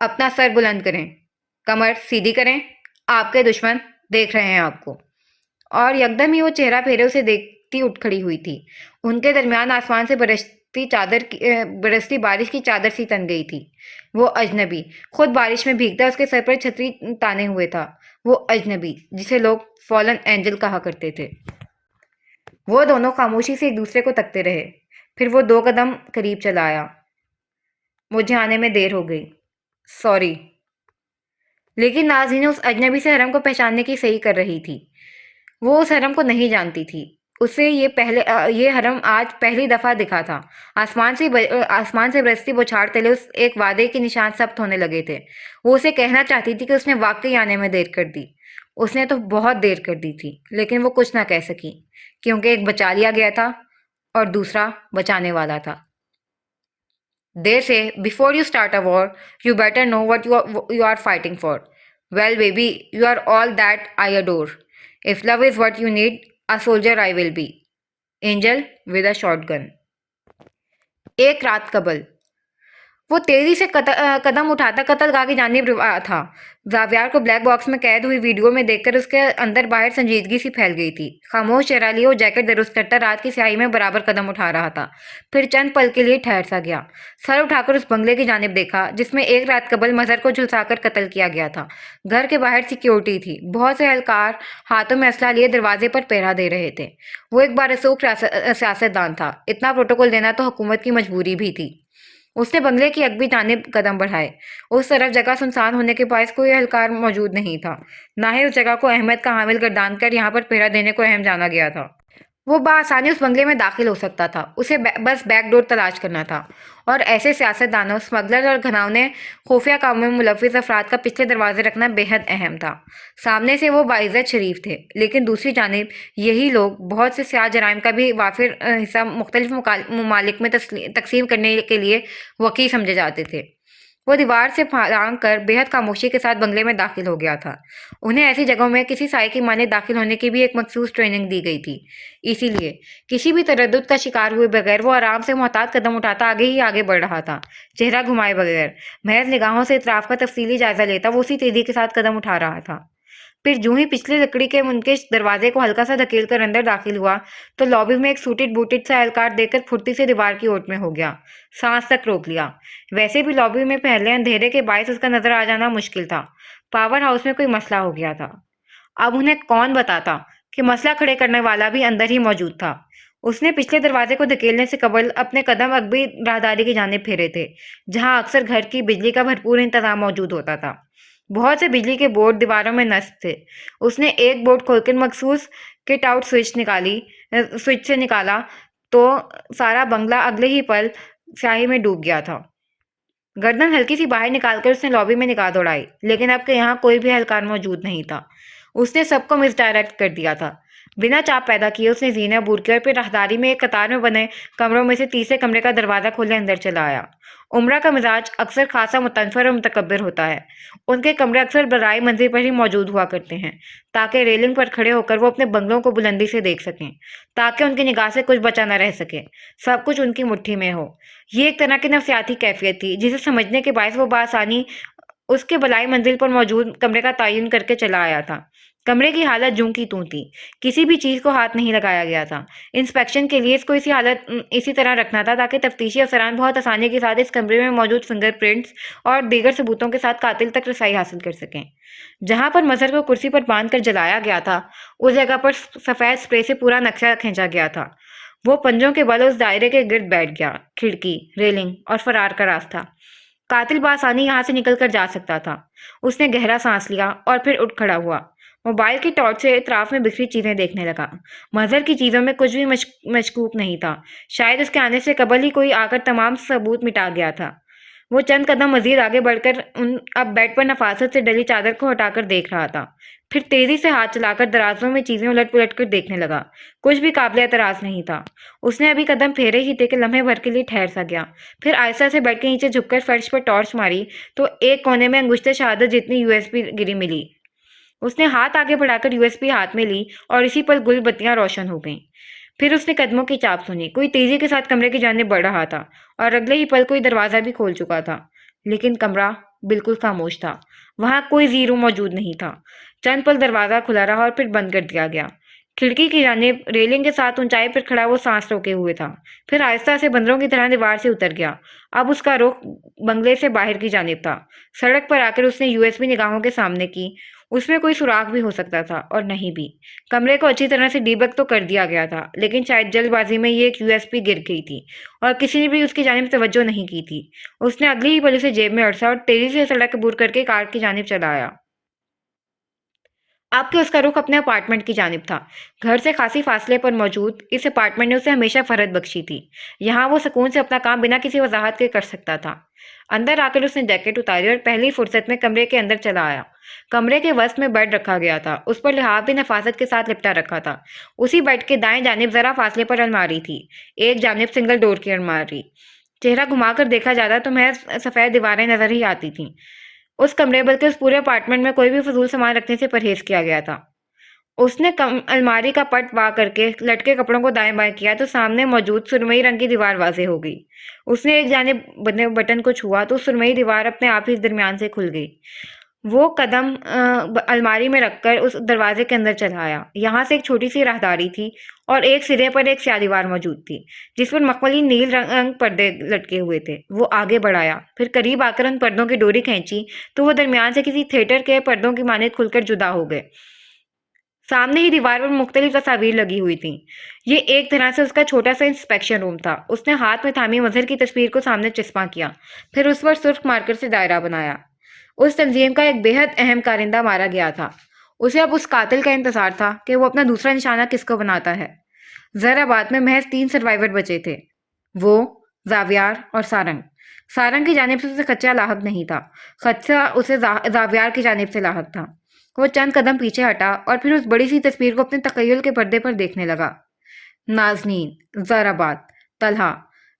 اپنا سر بلند کریں، کمر سیدھی کریں، آپ کے دشمن دیکھ رہے ہیں آپ کو۔ اور یکدم ہی وہ چہرہ پھیرے اسے دیکھتی اٹھ کھڑی ہوئی تھی۔ ان کے درمیان آسمان سے برستی بارش کی چادر سی تن گئی تھی۔ وہ اجنبی خود بارش میں بھیگتا اس کے سر پر چھتری تانے ہوئے تھا۔ وہ اجنبی جسے لوگ فالن اینجل کہا کرتے تھے۔ وہ دونوں خاموشی سے ایک دوسرے کو تکتے رہے۔ پھر وہ 2 قدم قریب چلا آیا۔ مجھے آنے میں دیر ہو گئی، سوری۔ لیکن نازنین اس اجنبی سے حرم کو پہچاننے کی صحیح کر رہی تھی۔ وہ اس حرم کو نہیں جانتی تھی۔ اسے یہ حرم آج پہلی دفعہ دکھا تھا۔ آسمان سے برستی بوچھار تلے ایک وعدے کے نشان ثبت ہونے لگے تھے۔ وہ اسے کہنا چاہتی تھی کہ اس نے واقعی آنے میں دیر کر دی۔ اس نے تو بہت دیر کر دی تھی، لیکن وہ کچھ نہ کہہ سکی، کیونکہ ایک بچا لیا گیا تھا اور دوسرا بچانے والا تھا۔ They say, before you start a war, you better know what you are fighting for. Well, baby, you are all that I adore. If love is what you need, a soldier I will be. Angel with a shotgun. ایک رات قبل وہ تیزی سے قدم اٹھاتا قتل گاہ کی جانب رواں تھا۔ زاویار کو بلیک باکس میں قید ہوئی ویڈیو میں دیکھ کر اس کے اندر باہر سنجیدگی سی پھیل گئی تھی۔ خاموش چہرہ لیے وہ جیکٹ درست کرتا رات کی سیاہی میں برابر قدم اٹھا رہا تھا۔ پھر چند پل کے لیے ٹھہر سا گیا، سر اٹھا کر اس بنگلے کی جانب دیکھا جس میں ایک رات قبل مظہر کو جھلسا کر قتل کیا گیا تھا۔ گھر کے باہر سیکیورٹی تھی، بہت سے اہلکار ہاتھوں میں اسلحہ لیے دروازے پر پہرا دے رہے تھے۔ وہ ایک بارسوخ سیاستدان تھا، اتنا پروٹوکول دینا تو حکومت کی مجبوری بھی تھی۔ اس نے بنگلے کی عقبی جانب قدم بڑھائے۔ اس طرف جگہ سنسان ہونے کے باعث کوئی اہلکار موجود نہیں تھا، نہ ہی اس جگہ کو اہمیت کا حامل گردان کر یہاں پر پہرا دینے کو اہم جانا گیا تھا۔ وہ بآسانی اس بنگلے میں داخل ہو سکتا تھا، اسے بس بیک ڈور تلاش کرنا تھا، اور ایسے سیاستدانوں، اسمگلر اور گھناؤنے خفیہ کاموں میں ملوث افراد کا پچھلے دروازے رکھنا بے حد اہم تھا۔ سامنے سے وہ باعزت شریف تھے، لیکن دوسری جانب یہی لوگ بہت سے سیاہ جرائم کا بھی وافر حصہ مختلف ممالک میں تقسیم کرنے کے لیے وکیل سمجھے جاتے تھے۔ وہ دیوار سے پھلانگ کر بے حد خاموشی کے ساتھ بنگلے میں داخل ہو گیا تھا۔ انہیں ایسی جگہوں میں کسی سائے کی مانند داخل ہونے کی بھی ایک مخصوص ٹریننگ دی گئی تھی۔ اسی لیے کسی بھی تردد کا شکار ہوئے بغیر وہ آرام سے محتاط قدم اٹھاتا آگے ہی آگے بڑھ رہا تھا، چہرہ گھمائے بغیر۔ محض نگاہوں سے اطراف کا تفصیلی جائزہ لیتا وہ اسی تیزی کے ساتھ قدم اٹھا رہا تھا۔ پھر جوں ہی پچھلے لکڑی کے منکش دروازے کو ہلکا سا دھکیل کر اندر داخل ہوا تو لابی میں ایک سوٹڈ بوٹڈ سا اہلکار دیکھ کر پھرتی سے دیوار کی اوٹ میں ہو گیا، سانس تک روک لیا۔ ویسے بھی لابی میں پہلے اندھیرے کے باعث اس کا نظر آ جانا مشکل تھا۔ پاور ہاؤس میں کوئی مسئلہ ہو گیا تھا۔ اب انہیں کون بتاتا کہ مسئلہ کھڑے کرنے والا بھی اندر ہی موجود تھا۔ اس نے پچھلے دروازے کو دھکیلنے سے قبل اپنے قدم عقبی راہداری کی جانب پھیرے تھے، جہاں اکثر گھر کی بجلی کا بھرپور انتظام موجود ہوتا تھا۔ بہت سے بجلی کے بورڈ دیواروں میں نصب تھے۔ اس نے ایک بورڈ کھول کر مخصوص کٹ آؤٹ سوئچ سے نکالا تو سارا بنگلہ اگلے ہی پل سیاہی میں ڈوب گیا تھا۔ گردن ہلکی سی باہر نکال کر اس نے لابی میں نگاہ دوڑائی، لیکن اب کہ یہاں کوئی بھی اہلکار موجود نہیں تھا۔ اس نے سب کو مس ڈائریکٹ کر دیا تھا۔ بنا چاپ پیدا کیے اس نے زینے عبور کی اور پھر راہداری میں ایک قطار میں بنے کمروں میں سے تیسرے کمرے کا دروازہ کھولے اندر چلا آیا۔ عمرہ کا مزاج اکثر خاصا متنفر اور متکبر ہوتا ہے۔ ان کے کمرے اکثر برائے منزل پر ہی موجود ہوا کرتے ہیں، تاکہ ریلنگ پر کھڑے ہو کر وہ اپنے بنگلوں کو بلندی سے دیکھ سکیں، تاکہ ان کی نگاہ سے کچھ بچا نہ رہ سکے، سب کچھ ان کی مٹھی میں ہو۔ یہ ایک طرح کی نفسیاتی کیفیت تھی جسے سمجھنے کے باعث وہ بآسانی اس کے بالائی منزل پر موجود کمرے کا تعین کر کے چلا آیا تھا۔ کمرے کی حالت جوں کی توں تھی، کسی بھی چیز کو ہاتھ نہیں لگایا گیا تھا۔ انسپیکشن کے لیے اس کو اسی طرح رکھنا تھا تاکہ تفتیشی افسران بہت آسانی کے ساتھ اس کمرے میں موجود فنگر پرنٹس اور دیگر ثبوتوں کے ساتھ قاتل تک رسائی حاصل کر سکیں۔ جہاں پر مظہر کو کرسی پر باندھ کر جلایا گیا تھا، اس جگہ پر سفید اسپرے سے پورا نقشہ کھینچا گیا تھا۔ وہ پنجوں کے بل اس دائرے کے گرد بیٹھ گیا، کھڑکی، ریلنگ اور فرار کا راستہ۔ قاتل بآسانی یہاں سے نکل کر جا سکتا تھا۔ اس نے گہرا سانس لیا اور پھر اٹھ کھڑا ہوا۔ موبائل کی ٹارچ سے اطراف میں بکھری چیزیں دیکھنے لگا۔ مظہر کی چیزوں میں کچھ بھی مشکوک نہیں تھا، شاید اس کے آنے سے قبل ہی کوئی آ کر تمام ثبوت مٹا گیا تھا۔ وہ چند قدم مزید آگے بڑھ کر اب بیڈ پر نفاست سے ڈلی چادر کو ہٹا کر دیکھ رہا تھا، پھر تیزی سے ہاتھ چلا کر درازوں میں چیزیں الٹ پلٹ کر دیکھنے لگا۔ کچھ بھی قابل اعتراض نہیں تھا۔ اس نے ابھی قدم پھیرے ہی تھے کہ لمحے بھر کے لیے ٹھہر سا گیا، پھر آہستہ سے بیڈ کے نیچے جھک کر فرش پر ٹارچ ماری تو ایک کونے میں انگشت شہادت جتنی USB گری ملی۔ اس نے ہاتھ آگے بڑھا کر USB ہاتھ میں لی اور اسی پل گل بتیاں روشن ہو گئیں۔ پھر اس نے قدموں کی چاپ سنی، کوئی تیزی کے ساتھ کمرے کی جانب بڑھ رہا تھا اور اگلے ہی پل کوئی دروازہ بھی کھول چکا تھا، لیکن کمرہ بالکل خاموش تھا۔ وہاں کوئی زیرو موجود نہیں تھا۔ چند پل دروازہ کھلا رہا اور پھر بند کر دیا گیا۔ کھڑکی کی جانب ریلنگ کے ساتھ اونچائی پر کھڑا وہ سانس روکے ہوئے تھا، پھر آہستہ سے بندروں کی طرح دیوار سے اتر گیا۔ اب اس کا رخ بنگلے سے باہر کی جانب تھا۔ سڑک پر آ کر اس نے USB نگاہوں کے سامنے کی۔ اس میں کوئی سوراخ بھی ہو سکتا تھا اور نہیں بھی۔ کمرے کو اچھی طرح سے ڈیبگ تو کر دیا گیا تھا، لیکن شاید جلد بازی میں یہ ایک USB گر گئی تھی اور کسی نے بھی اس کی جانب توجہ نہیں کی تھی۔ اس نے اگلی ہی پل اسے جیب میں اڑسا اور تیزی سے سڑک عبور کر کے کار کی جانب چلا آیا۔ اب کہ اس کا رخ اپنے اپارٹمنٹ کی جانب تھا۔ گھر سے خاصی فاصلے پر موجود اس اپارٹمنٹ نے اسے ہمیشہ فرحت بخشی تھی۔ یہاں وہ سکون سے اپنا کام بنا کسی وضاحت کے کر سکتا تھا۔ اندر آ کر اس نے جیکٹ اتاری اور پہلی فرصت میں کمرے کے اندر چلا آیا۔ کمرے کے وسط میں بیڈ رکھا گیا تھا۔ اس پر لحاف بھی نفاست کے ساتھ لپٹا رکھا تھا۔ اسی بیڈ کے دائیں جانب ذرا فاصلے پر الماری تھی، ایک جانب سنگل ڈور کی الماری۔ چہرہ گھما کر دیکھا جاتا تو محض سفید دیواریں نظر ہی آتی تھیں۔ اس کمرے بلکہ اس پورے اپارٹمنٹ میں کوئی بھی فضول سامان رکھنے سے پرہیز کیا گیا تھا۔ اس نے الماری کا پٹ وا کر کے لٹکے کپڑوں کو دائیں بائیں کیا تو سامنے موجود سرمئی رنگ کی دیوار واضح ہو گئی۔ اس نے ایک جانب بنے بٹن کو چھوا تو سرمئی دیوار اپنے آپ ہی درمیان سے کھل گئی۔ وہ قدم الماری میں رکھ کر اس دروازے کے اندر چلا آیا۔ یہاں سے ایک چھوٹی سی راہداری تھی اور ایک سرے پر ایک سیاہ دیوار موجود تھی جس پر مخملی نیل رنگ پردے لٹکے ہوئے تھے۔ وہ آگے بڑھایا، پھر قریب آ کر ان پردوں کی ڈوری کھینچی تو وہ درمیان سے کسی تھیٹر کے پردوں کی مانند کھل کر جدا ہو گئے۔ سامنے ہی دیوار پر مختلف تصاویر لگی ہوئی تھیں۔ یہ ایک طرح سے اس کا چھوٹا سا انسپیکشن روم تھا۔ اس نے ہاتھ میں تھامی مظہر کی تصویر کو سامنے چسپاں کیا، پھر اس پر سرخ مارکر سے دائرہ بنایا۔ اس تنظیم کا ایک بے حد اہم کارندہ مارا گیا تھا۔ اسے اب اس قاتل کا انتظار تھا کہ وہ اپنا دوسرا نشانہ کس کو بناتا ہے۔ زہر آباد میں محض 3 سروائیور بچے تھے، وہ، زاویار اور سارنگ۔ سارنگ کی جانب سے اسے خدشہ لاحق نہیں تھا، خدشہ اسے زاویار کی جانب سے لاحق تھا۔ وہ چند قدم پیچھے ہٹا اور پھر اس بڑی سی تصویر کو اپنے تخیل کے پردے پر دیکھنے لگا۔ نازنین، زہر آباد، طلحہ،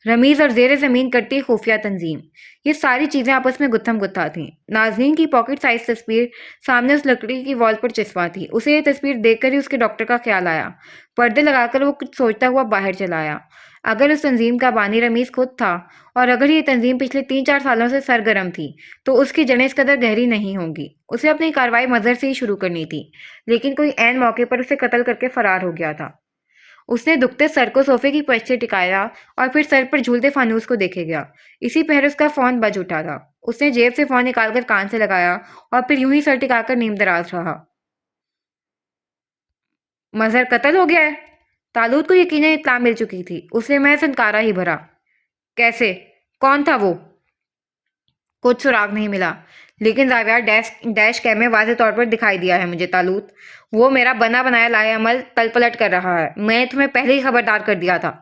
رمیز اور زیر زمین کرتی خفیہ تنظیم، یہ ساری چیزیں آپس میں گتھم گتھا تھیں۔ نازنین کی پاکٹ سائز تصویر سامنے اس لکڑی کی وال پر چسپاں تھی۔ اسے یہ تصویر دیکھ کر ہی اس کے ڈاکٹر کا خیال آیا۔ پردے لگا کر وہ کچھ سوچتا ہوا باہر چلا آیا۔ اگر اس تنظیم کا بانی رمیز خود تھا اور اگر یہ تنظیم پچھلے 3-4 سالوں سے سرگرم تھی تو اس کی جڑیں اس قدر گہری نہیں ہوں گی۔ اسے اپنی کارروائی مظہر سے ہی شروع کرنی تھی، لیکن کوئی عین موقع پر اسے قتل کر کے فرار ہو گیا تھا۔ اس نے دکھتے سر کو صوفے کی پشت سے ٹکایا اور پھر سر پر جھولتے فانوس کو دیکھے گیا۔ اسی پہر اس کا فون بج اٹھا تھا۔ اس نے جیب سے فون نکال کر کان سے لگایا اور پھر یوں ہی سر ٹکا کر نیم دراز رہا۔ مظہر قتل ہو گیا ہے؟ طالوت کو یقیناً اطلاع مل چکی تھی۔ اس نے محض انکارہ ہی بھرا۔ کیسے؟ کون تھا وہ؟ کچھ سراغ نہیں ملا، لیکن زاویار ڈیش کیم میں واضح طور پر دکھائی دیا ہے مجھے طالوت۔ وہ میرا بنا بنایا لائے عمل تل پلٹ کر رہا ہے۔ میں نے تمہیں پہلے ہی خبردار کر دیا تھا۔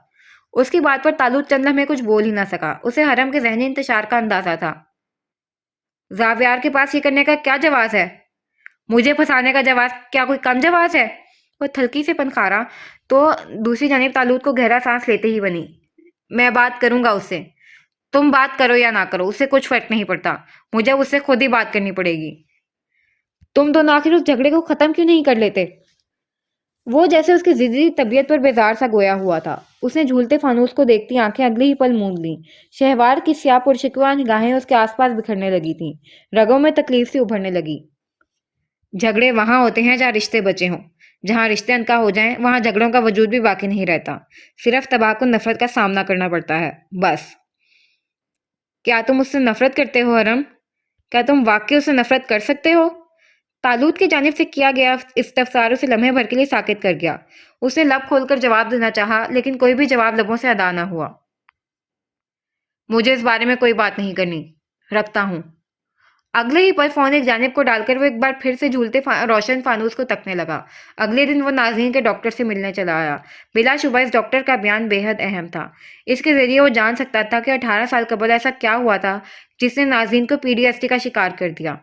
اس کی بات پر طالوت چند لمحے کچھ بول ہی نہ سکا۔ اسے حرم کے ذہنی انتشار کا اندازہ تھا۔ زاویار کے پاس یہ کرنے کا کیا جواز ہے؟ مجھے پھنسانے کا جواز کیا کوئی کم جواز ہے؟ وہ تھلکی سے پنکھارا تو دوسری جانب طالوت کو گہرا سانس لیتے ہی بنی۔ میں بات کروں گا اس سے۔ تم بات کرو یا نہ کرو، اس سے کچھ فرق نہیں پڑتا۔ مجھے اس سے خود ہی بات کرنی پڑے گی۔ تم دونوں آخر اس جھگڑے کو ختم کیوں نہیں کر لیتے؟ وہ جیسے اس کی ضدی طبیعت پر بیزار سا گویا ہوا تھا۔ اس نے جھولتے فانوس کو دیکھتی آنکھیں اگلی ہی پل موند لیں۔ شہوار کی سیاہ پرشکوہ نگاہیں اس کے آس پاس بکھرنے لگی تھیں۔ رگوں میں تکلیف سی ابھرنے لگی۔ جھگڑے وہاں ہوتے ہیں جہاں رشتے بچے ہوں۔ جہاں رشتے انکا ہو جائیں وہاں جھگڑوں کا وجود بھی باقی نہیں رہتا، صرف تباہ کن نفرت کا سامنا کرنا پڑتا ہے، بس۔ کیا تم اس سے نفرت کرتے ہو حرم؟ کیا تم واقعی اس سے نفرت کر سکتے ہو؟ طالوت کی جانب سے کیا گیا استفسار اسے لمحے بھر کے لیے ساکت کر گیا۔ اس نے لب کھول کر جواب دینا چاہا، لیکن کوئی بھی جواب لبوں سے ادا نہ ہوا۔ مجھے اس بارے میں کوئی بات نہیں کرنی، رکھتا ہوں۔ اگلے ہی پل فون ایک جانب کو ڈال کر وہ ایک بار پھر سے جھولتے روشن فانوس کو تکنے لگا۔ اگلے دن وہ نازنین کے ڈاکٹر سے ملنے چلا آیا۔ بلا شبہ اس ڈاکٹر کا بیان بے حد اہم تھا۔ اس کے ذریعے وہ جان سکتا تھا کہ 18 سال قبل ایسا کیا ہوا تھا جس نے نازنین کو PTSD کا شکار کر دیا۔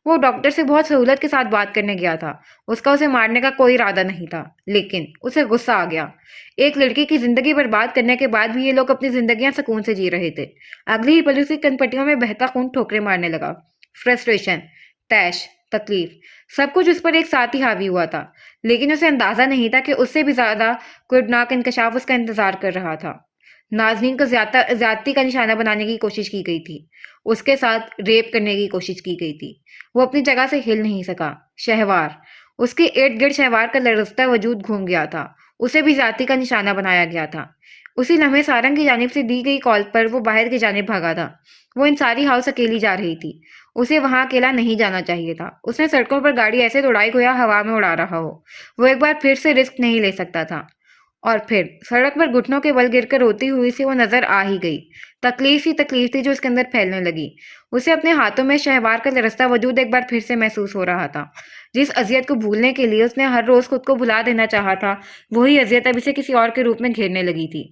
وہ ڈاکٹر سے بہت سہولت کے ساتھ بات کرنے گیا تھا۔ اس کا اسے مارنے کا کوئی ارادہ نہیں تھا، لیکن اسے غصہ آ گیا۔ ایک لڑکی کی زندگی برباد کرنے کے بعد بھی یہ لوگ اپنی زندگیاں سکون سے جی رہے تھے۔ اگلی ہی پل اس کی کن پٹیوں میں بہتا خون ٹھوکریں مارنے لگا۔ فرسٹریشن، طیش، تکلیف، سب کچھ اس پر ایک ساتھ ہی حاوی ہوا تھا، لیکن اسے اندازہ نہیں تھا کہ اس سے بھی زیادہ کوئی انکشاف اس کا انتظار کر رہا تھا۔ نازنین کو زیادتی کا نشانہ بنانے کی کوشش کی گئی تھی۔ اس کے ساتھ ریپ کرنے کی کوشش کی گئی تھی۔ وہ اپنی جگہ سے ہل نہیں سکا۔ شہوار، اس کے ارد گرد شہوار کا لرزتا وجود گھوم گیا تھا۔ اسے بھی ذاتی کا نشانہ بنایا گیا تھا۔ اسی لمحے سارنگ کی جانب سے دی گئی کال پر وہ باہر کی جانب بھاگا تھا۔ وہ انصاری ہاؤس اکیلی جا رہی تھی۔ اسے وہاں اکیلا نہیں جانا چاہیے تھا۔ اس نے سڑکوں پر گاڑی ایسے دوڑائی گویا ہوا میں اڑا رہا ہو۔ وہ ایک بار پھر سے رسک نہیں لے سکتا تھا۔ اور پھر سڑک پر گھٹنوں کے بل گر کر روتی ہوئی سے وہ نظر آ ہی گئی۔ تکلیف تھی جو اس کے اندر پھیلنے لگی۔ اسے اپنے ہاتھوں میں شہوار کا لرزتا وجود ایک بار پھر سے محسوس ہو رہا تھا۔ جس اذیت کو بھولنے کے لیے اس نے ہر روز خود کو بھلا دینا چاہا تھا، وہی اذیت اب اسے کسی اور کے روپ میں گھیرنے لگی تھی۔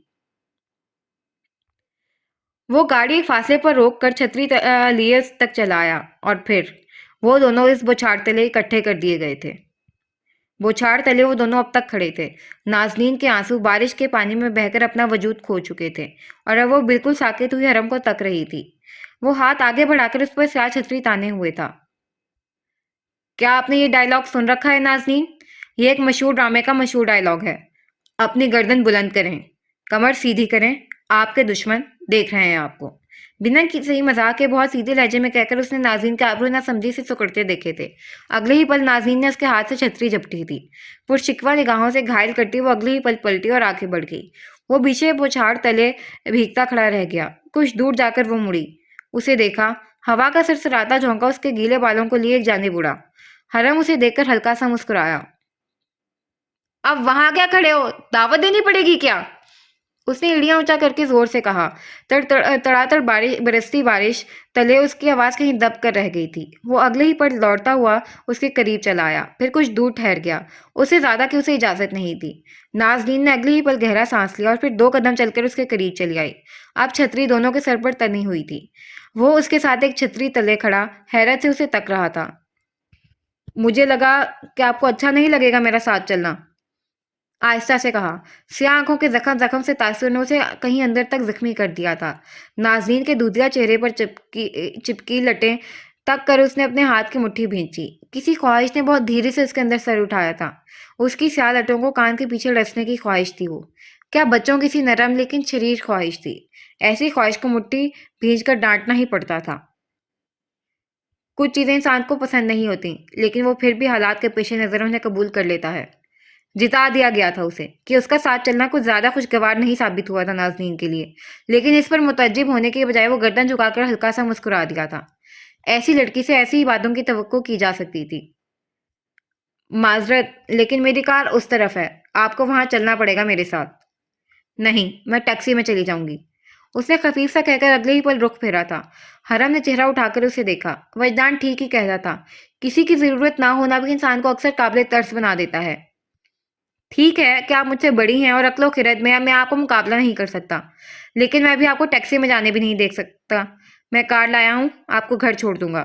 وہ گاڑی ایک فاصلے پر روک کر چھتری لیے تک چلایا اور پھر وہ دونوں اس بوچھاڑ تلے اکٹھے کر دیے گئے تھے۔ بوچھاڑ تلے وہ دونوں اب تک کھڑے تھے۔ نازنین کے آنسو بارش کے پانی میں بہہ کر اپنا وجود کھو چکے تھے اور اب وہ بالکل ساکت ہوئی حرم کو تک رہی تھی۔ وہ ہاتھ آگے بڑھا کر اس پر سیاہ چھتری تانے ہوئے تھا۔ کیا آپ نے یہ ڈائیلاگ سن رکھا ہے نازنین؟ یہ ایک مشہور ڈرامے کا مشہور ڈائیلاگ ہے۔ اپنی گردن بلند کریں، کمر سیدھی کریں، آپ کے دشمن دیکھ رہے ہیں آپ کو۔ بنا کسی مزاح کے بہت سیدھے لہجے میں کہہ کر اس نے نازنین کے ابرو نہ سمجھی سے سکڑتے دیکھے تھے۔ اگلے ہی پل نازنین نے اس کے ہاتھ سے چھتری جھپٹی تھی۔ پرشکوہ نگاہوں سے گھائل کرتی وہ اگلے ہی پل پلٹی اور آگے بڑھ گئی۔ وہ پیچھے بوچھاڑ تلے بھیگتا کھڑا رہ گیا۔ کچھ دور جا کر وہ مڑی۔ اسے دیکھا، ہوا کا سرسراتا جھونکا اس کے گیلے بالوں کو لیے ایک جانب اڑا۔ حرم اسے دیکھ کر ہلکا سا مسکرایا۔ اب وہاں کیا کھڑے ہو؟ دعوت دینی پڑے گی کیا؟ اس نے ایڑیاں اونچا کر کے زور سے کہا۔ تڑاتڑ برستی بارش تلے اس کی آواز کہیں دب کر رہ گئی تھی۔ وہ اگلے ہی پل دوڑتا ہوا اس کے قریب چلا آیا، پھر کچھ دور ٹھہر گیا۔ اس سے زیادہ کہ اسے اجازت نہیں تھی۔ نازنین نے اگلے ہی پل گہرا سانس لیا اور پھر 2 قدم چل کر اس کے قریب چلی آئی۔ اب چھتری دونوں کے سر پر تنی ہوئی تھی۔ وہ اس کے ساتھ ایک چھتری تلے کھڑا حیرت سے اسے تک رہا تھا۔ مجھے لگا کہ آپ کو اچھا نہیں لگے گا میرا ساتھ چلنا، آہستہ سے کہا۔ سیاہ آنکھوں کے زخم سے تاثر نے اسے کہیں اندر تک زخمی کر دیا تھا۔ نازنین کے دودھیا چہرے پر چپکی لٹیں تک کر اس نے اپنے ہاتھ کی مٹھی بھینچی۔ کسی خواہش نے بہت دھیرے سے اس کے اندر سر اٹھایا تھا۔ اس کی سیاہ لٹوں کو کان کے پیچھے ڈسنے کی خواہش تھی۔ وہ کیا بچوں کی سی نرم لیکن شریر خواہش تھی۔ ایسی خواہش کو مٹھی بھینچ کر ڈانٹنا ہی پڑتا تھا۔ کچھ چیزیں انسان کو پسند نہیں ہوتی، لیکن وہ پھر بھی حالات کے پیش نظر انہیں قبول کر لیتا ہے۔ جتا دیا گیا تھا اسے کہ اس کا ساتھ چلنا کچھ زیادہ خوشگوار نہیں ثابت ہوا تھا نازنین کے لیے، لیکن اس پر متعجب ہونے کے بجائے وہ گردن جھکا کر ہلکا سا مسکرا دیا تھا۔ ایسی لڑکی سے ایسی ہی باتوں کی توقع کی جا سکتی تھی۔ معذرت، لیکن میری کار اس طرف ہے، آپ کو وہاں چلنا پڑے گا میرے ساتھ۔ نہیں، میں ٹیکسی میں چلی جاؤں گی، اس نے خفیف سا کہہ کر اگلے ہی پل رخ پھیرا تھا۔ حرم نے چہرہ اٹھا کر اسے دیکھا۔ وجدان ٹھیک ہی کہتا تھا، کسی کی ضرورت نہ ہونا بھی انسان کو اکثر قابل ترس بنا دیتا ہے۔ ٹھیک ہے کہ آپ مجھ سے بڑی ہیں اور عقل و خرد میں آپ کو مقابلہ نہیں کر سکتا، لیکن میں بھی آپ کو ٹیکسی میں جانے بھی نہیں دیکھ سکتا۔ میں کار لایا ہوں، آپ کو گھر چھوڑ دوں گا۔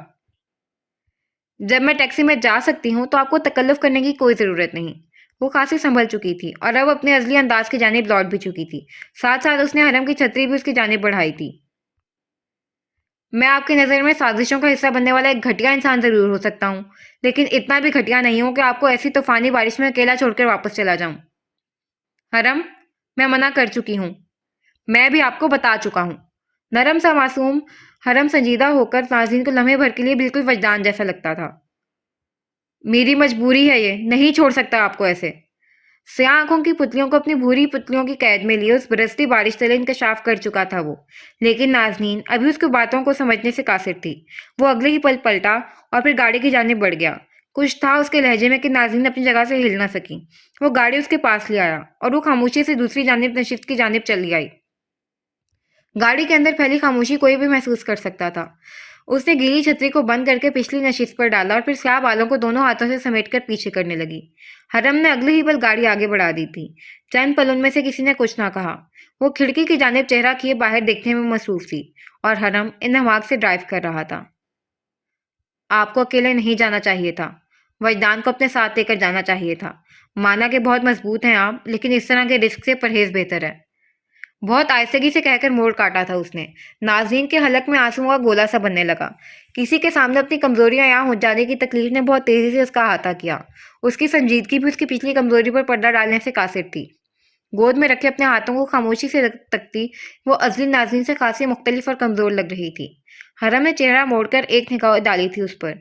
جب میں ٹیکسی میں جا سکتی ہوں تو آپ کو تکلف کرنے کی کوئی ضرورت نہیں۔ وہ خاصی سنبھل چکی تھی اور اب اپنے ازلی انداز کی جانب لوٹ بھی چکی تھی۔ ساتھ ساتھ اس نے حرم کی چھتری بھی اس کی جانب بڑھائی تھی۔ میں آپ کی نظر میں سازشوں کا حصہ بننے والا ایک گھٹیا انسان ضرور ہو سکتا ہوں، لیکن اتنا بھی گھٹیا نہیں ہوں کہ آپ کو ایسی طوفانی بارش میں اکیلا چھوڑ کر واپس چلا جاؤں۔ حرم، میں منع کر چکی ہوں، میں بھی آپ کو بتا چکا ہوں۔ نرم سا معصوم حرم سنجیدہ ہو کر نازنین کو لمحے بھر کے لیے بالکل وجدان جیسا لگتا تھا۔ میری مجبوری ہے، یہ نہیں چھوڑ سکتا آپ کو ایسے۔ سیاہ آنکھوں کی پتلیوں کو اپنی بھوری پتلیوں کی قید میں لیے اس برستی بارش تلے انکشاف کر چکا تھا وہ، لیکن نازنین ابھی اس کی باتوں کو سمجھنے سے قاصر تھی۔ وہ اگلے ہی پل پلٹا اور پھر گاڑی کی جانب بڑھ گیا۔ کچھ تھا اس کے لہجے میں کہ نازنین اپنی جگہ سے ہل نہ سکی۔ وہ گاڑی اس کے پاس لے آیا اور وہ خاموشی سے دوسری جانب نشست کی جانب چلی آئی۔ گاڑی کے اندر پھیلی خاموشی کوئی بھی محسوس کر سکتا تھا۔ اس نے گیلی چھتری کو بند کر کے پچھلی نشست پر ڈالا اور پھر سیاہ بالوں کو دونوں ہاتھوں سے سمیٹ کر پیچھے کرنے لگی۔ حرم نے اگلے ہی پل گاڑی آگے بڑھا دی تھی۔ چند پل ان میں سے کسی نے کچھ نہ کہا۔ وہ کھڑکی کی جانب چہرہ کیے باہر دیکھنے میں مصروف تھی اور حرم انہماک سے ڈرائیو کر رہا تھا۔ آپ کو اکیلے نہیں جانا چاہیے تھا، وجدان کو اپنے ساتھ لے کر جانا چاہیے تھا۔ مانا کہ بہت مضبوط ہیں آپ، لیکن اس طرح کے رسک سے پرہیز بہتر ہے۔ بہت آہستگی سے کہہ کر موڑ کاٹا تھا اس نے۔ نازنین کے حلق میں آنسوؤں کا گولا سا بننے لگا۔ کسی کے سامنے اپنی کمزوریاں یہاں ہو جانے کی تکلیف نے بہت تیزی سے اس کا احاطہ کیا۔ اس کی سنجیدگی بھی اس کی پچھلی کمزوری پر پردہ ڈالنے سے قاصر تھی۔ گود میں رکھے اپنے ہاتھوں کو خاموشی سے تکتی وہ ازلی ناظرین سے خاصی مختلف اور کمزور لگ رہی تھی۔ حرم نے چہرہ موڑ کر ایک نگاہ ڈالی تھی اس پر۔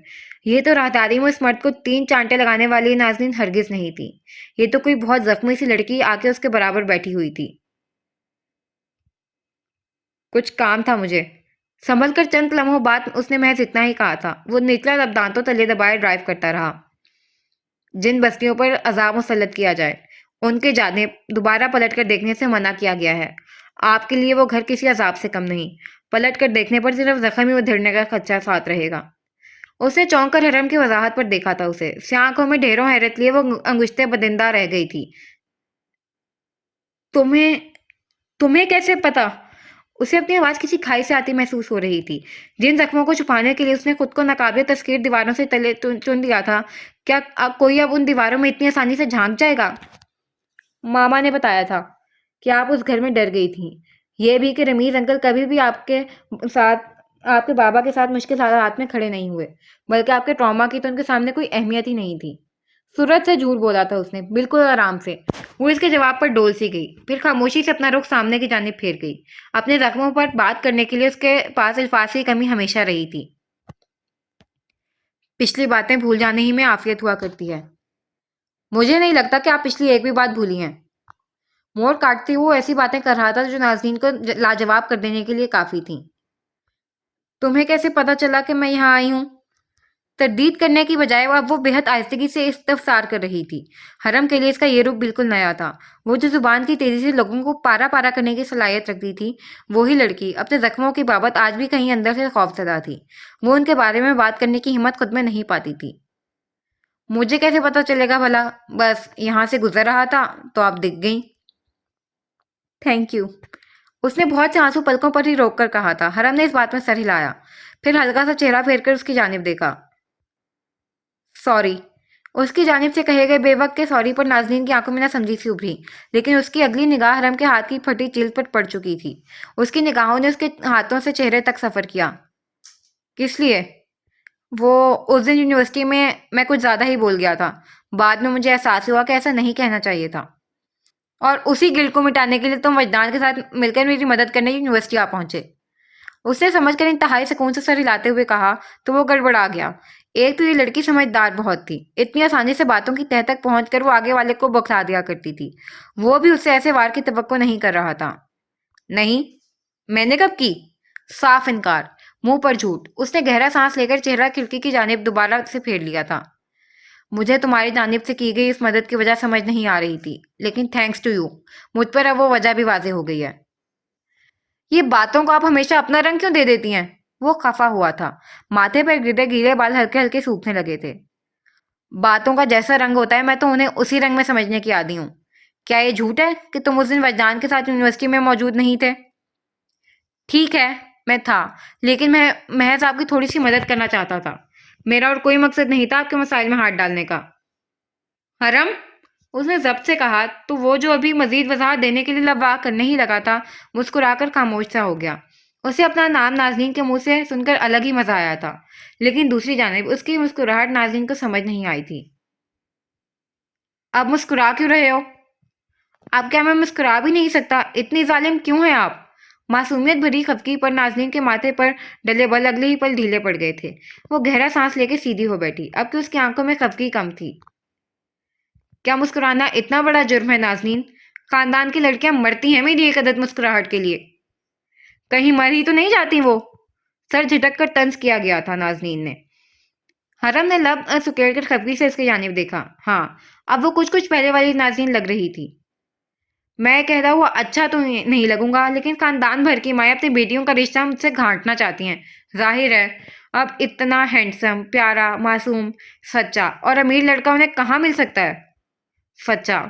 یہ تو راہداری میں اس مرد کو 3 چانٹے لگانے والی ناظرین ہرگز نہیں تھی۔ یہ تو کوئی بہت زخمی سی لڑکی آ کے اس کے برابر بیٹھی ہوئی تھی۔ کچھ کام تھا مجھے۔ سنبھل کر چند لمحوں بعد اس نے محض اتنا ہی کہا تھا۔ وہ نچلا لب دانتوں تلے دبائے ڈرائیو کرتا رہا۔ جن بستیوں پر عذاب مسلط کیا جائے ان کے جانب دوبارہ پلٹ کر دیکھنے سے منع کیا گیا ہے۔ آپ کے لیے وہ گھر کسی عذاب سے کم نہیں۔ پلٹ کر دیکھنے پر صرف زخم ہی ادھرنے کا خدشہ ساتھ رہے گا۔ اس نے چونک کر حرم کی وضاحت پر دیکھا تھا اسے۔ سیاہ آنکھوں میں ڈھیروں حیرت لیے وہ انگشتیں بدندہ رہ گئی تھی۔ تمہیں تمہیں کیسے پتا؟ اسے اپنی آواز کسی کھائی سے آتی محسوس ہو رہی تھی۔ جن زخموں کو چھپانے کے لیے اس نے خود کو ناقابل تذکیر دیواروں سے تلے چن لیا تھا، کیا کوئی اب ان دیواروں میں اتنی آسانی سے جھانک جائے گا؟ ماما نے بتایا تھا کہ آپ اس گھر میں ڈر گئی تھیں۔ یہ بھی کہ رمیز انکل کبھی بھی ساتھ آپ کے بابا کے ساتھ مشکل حالات میں کھڑے نہیں ہوئے، بلکہ آپ کے ٹراما کی تو ان کے سامنے کوئی اہمیت ہی نہیں تھی۔ سورج سے جھوٹ بولا تھا اس نے، بالکل آرام سے۔ وہ اس کے جواب پر ڈول سی گئی، پھر خاموشی سے اپنا رخ سامنے کی جانب پھیر گئی۔ اپنے زخموں پر بات کرنے کے لیے اس کے پاس الفاظ کی کمی ہمیشہ رہی تھی۔ پچھلی باتیں بھول جانے ہی میں عافیت ہوا کرتی ہے۔ مجھے نہیں لگتا کہ آپ پچھلی ایک بھی بات بھولی ہیں۔ موڑ کاٹتے ہوئے وہ ایسی باتیں کر رہا تھا جو ناظرین کو لاجواب کر دینے کے لیے کافی تھیں۔ تمہیں کیسے پتا چلا کہ میں یہاں آئی ہوں؟ تردید کرنے کی بجائے اب وہ بےحد آہستگی سے استفسار کر رہی تھی۔ حرم کے لیے اس کا یہ رخ بالکل نیا تھا۔ وہ جو زبان کی تیزی سے لوگوں کو پارا پارا کرنے کی صلاحیت رکھتی تھی، وہی لڑکی اپنے زخموں کی بابت آج بھی کہیں اندر سے خوفزدہ تھی۔ وہ ان کے بارے میں بات کرنے کی ہمت خود میں نہیں پاتی تھی۔ مجھے کیسے پتا چلے گا بھلا؟ بس یہاں سے گزر رہا تھا تو آپ دکھ گئیں۔ Thank you. اس نے بہت سے آنسو پلکوں پر ہی روک کر کہا تھا۔ حرم نے اس بات میں سر ہلایا، پھر ہلکا سا چہرہ پھیر کر اس کی جانب دیکھا۔ سوری۔ اس کی جانب سے کہے گئے بے وقت کے سوری پر ناظرین کی آنکھوں میں نہ سمجھی سی ابھری، لیکن اس کی اگلی نگاہ حرم کے ہاتھ کی پھٹی جلد پر پڑ چکی تھی۔ اس کی نگاہوں نے اس کے ہاتھوں سے چہرے تک سفر کیا۔ کس لیے؟ وہ اس دن یونیورسٹی میں کچھ زیادہ ہی بول گیا تھا۔ بعد میں مجھے احساس ہوا کہ ایسا نہیں کہنا چاہیے تھا۔ اور اسی گلٹ کو مٹانے کے لیے تم وجدان کے ساتھ مل کر میری مدد کرنے یونیورسٹی آ پہنچے۔ اس نے سمجھ کر انتہائی سکون سے سر ہلاتے ہوئے کہا تو وہ گڑبڑا گیا۔ ایک تو یہ لڑکی سمجھدار بہت تھی۔ اتنی آسانی سے باتوں کی تہہ تک پہنچ کر وہ آگے والے کو بخلا دیا کرتی تھی۔ وہ بھی اس سے ایسے وار کی توقع نہیں کر رہا تھا۔ نہیں، میں نے کب کی؟ صاف انکار، منہ پر جھوٹ۔ اس نے گہرا سانس لے کر چہرہ کھڑکی کی جانب دوبارہ سے پھیر لیا تھا۔ مجھے تمہاری جانب سے کی گئی اس مدد کی وجہ سمجھ نہیں آ رہی تھی، لیکن تھینکس ٹو یو مجھ پر اب وہ وجہ بھی واضح ہو گئی ہے۔ یہ باتوں کو آپ ہمیشہ اپنا رنگ کیوں دے دیتی ہیں؟ وہ خفا ہوا تھا۔ ماتھے پر گرے گیلے بال ہلکے ہلکے سوکھنے لگے تھے۔ باتوں کا جیسا رنگ ہوتا ہے میں تو انہیں اسی رنگ میں سمجھنے کی عادی ہوں۔ کیا یہ جھوٹ ہے کہ تم اس دن وجدان کے ساتھ یونیورسٹی میں موجود نہیں تھے؟ ٹھیک ہے، میں تھا، لیکن میں محض آپ کی تھوڑی سی مدد کرنا چاہتا تھا۔ میرا اور کوئی مقصد نہیں تھا آپ کے مسائل میں ہاتھ ڈالنے کا۔ حرم، اس نے ضبط سے کہا تو وہ جو ابھی مزید وضاحت دینے کے لیے لب واہ کرنے ہی لگا تھا، مسکرا کر خاموش سا ہو گیا۔ اسے اپنا نام ناظرین کے منہ سے سن کر الگ ہی مزہ آیا تھا، لیکن دوسری جانب اس کی مسکراہٹ ناظرین کو سمجھ نہیں آئی تھی۔ اب مسکرا کیوں رہے ہو؟ اب کیا میں مسکرا بھی نہیں سکتا؟ اتنی ظالم کیوں ہیں آپ؟ معصومیت بھری خفگی پر ناظرین کے ماتھے پر ڈلے بل اگلے ہی پل ڈھیلے پڑ گئے تھے۔ وہ گہرا سانس لے کے سیدھی ہو بیٹھی، اب کہ اس کی آنکھوں میں خفگی کم تھی۔ کیا مسکرانا اتنا بڑا جرم ہے ناظرین؟ خاندان کی لڑکیاں مرتی ہیں میری ایک عدد مسکراہٹ کے لیے۔ کہیں مر ہی تو نہیں جاتی وہ؟ سر جھٹک کر طنز کیا گیا تھا ناظرین نے۔ حرم نے لب سکیڑ کر خفگی سے اس کی جانب دیکھا۔ ہاں، اب وہ کچھ پہلے والی ناظرین لگ رہی تھی۔ میں کہتا ہوا اچھا تو نہیں لگوں گا، لیکن خاندان بھر کی مائیں اپنی بیٹیوں کا رشتہ مجھ سے گھانٹنا چاہتی ہیں۔ ظاہر ہے اب اتنا ہینڈسم، پیارا، معصوم، سچا اور امیر لڑکا انہیں کہاں مل سکتا ہے؟ سچا؟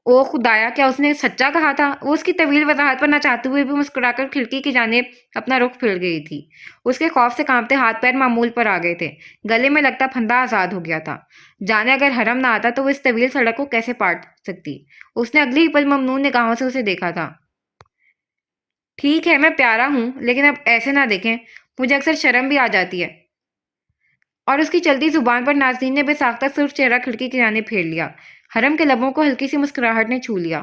او خدایا، کیا اس نے سچا کہا تھا؟ وہ اس کی طویل وضاحت پر نہ چاہتے ہوئے بھی مسکرا کر کھڑکی کی جانب اپنا رخ پھیر گئی تھی۔ اس کے خوف سے کانپتے ہاتھ پیر معمول پر آ گئے تھے، گلے میں لگتا پھندا آزاد ہو گیا تھا۔ جانے اگر حرم نہ آتا تو وہ اس طویل سڑک کو کیسے پاٹ سکتی؟ اس نے اگلی ہی پل ممنون نگاہوں سے اسے دیکھا تھا۔ ٹھیک ہے میں پیارا ہوں، لیکن اب ایسے نہ دیکھیں، مجھے اکثر شرم بھی آ جاتی ہے۔ اور اس کی چلتی زبان پر ناظرین نے بے ساختہ صرف چہرہ کھڑکی کی جانب پھیر لیا۔ حرم کے لبوں کو ہلکی سی مسکراہٹ نے چھو لیا۔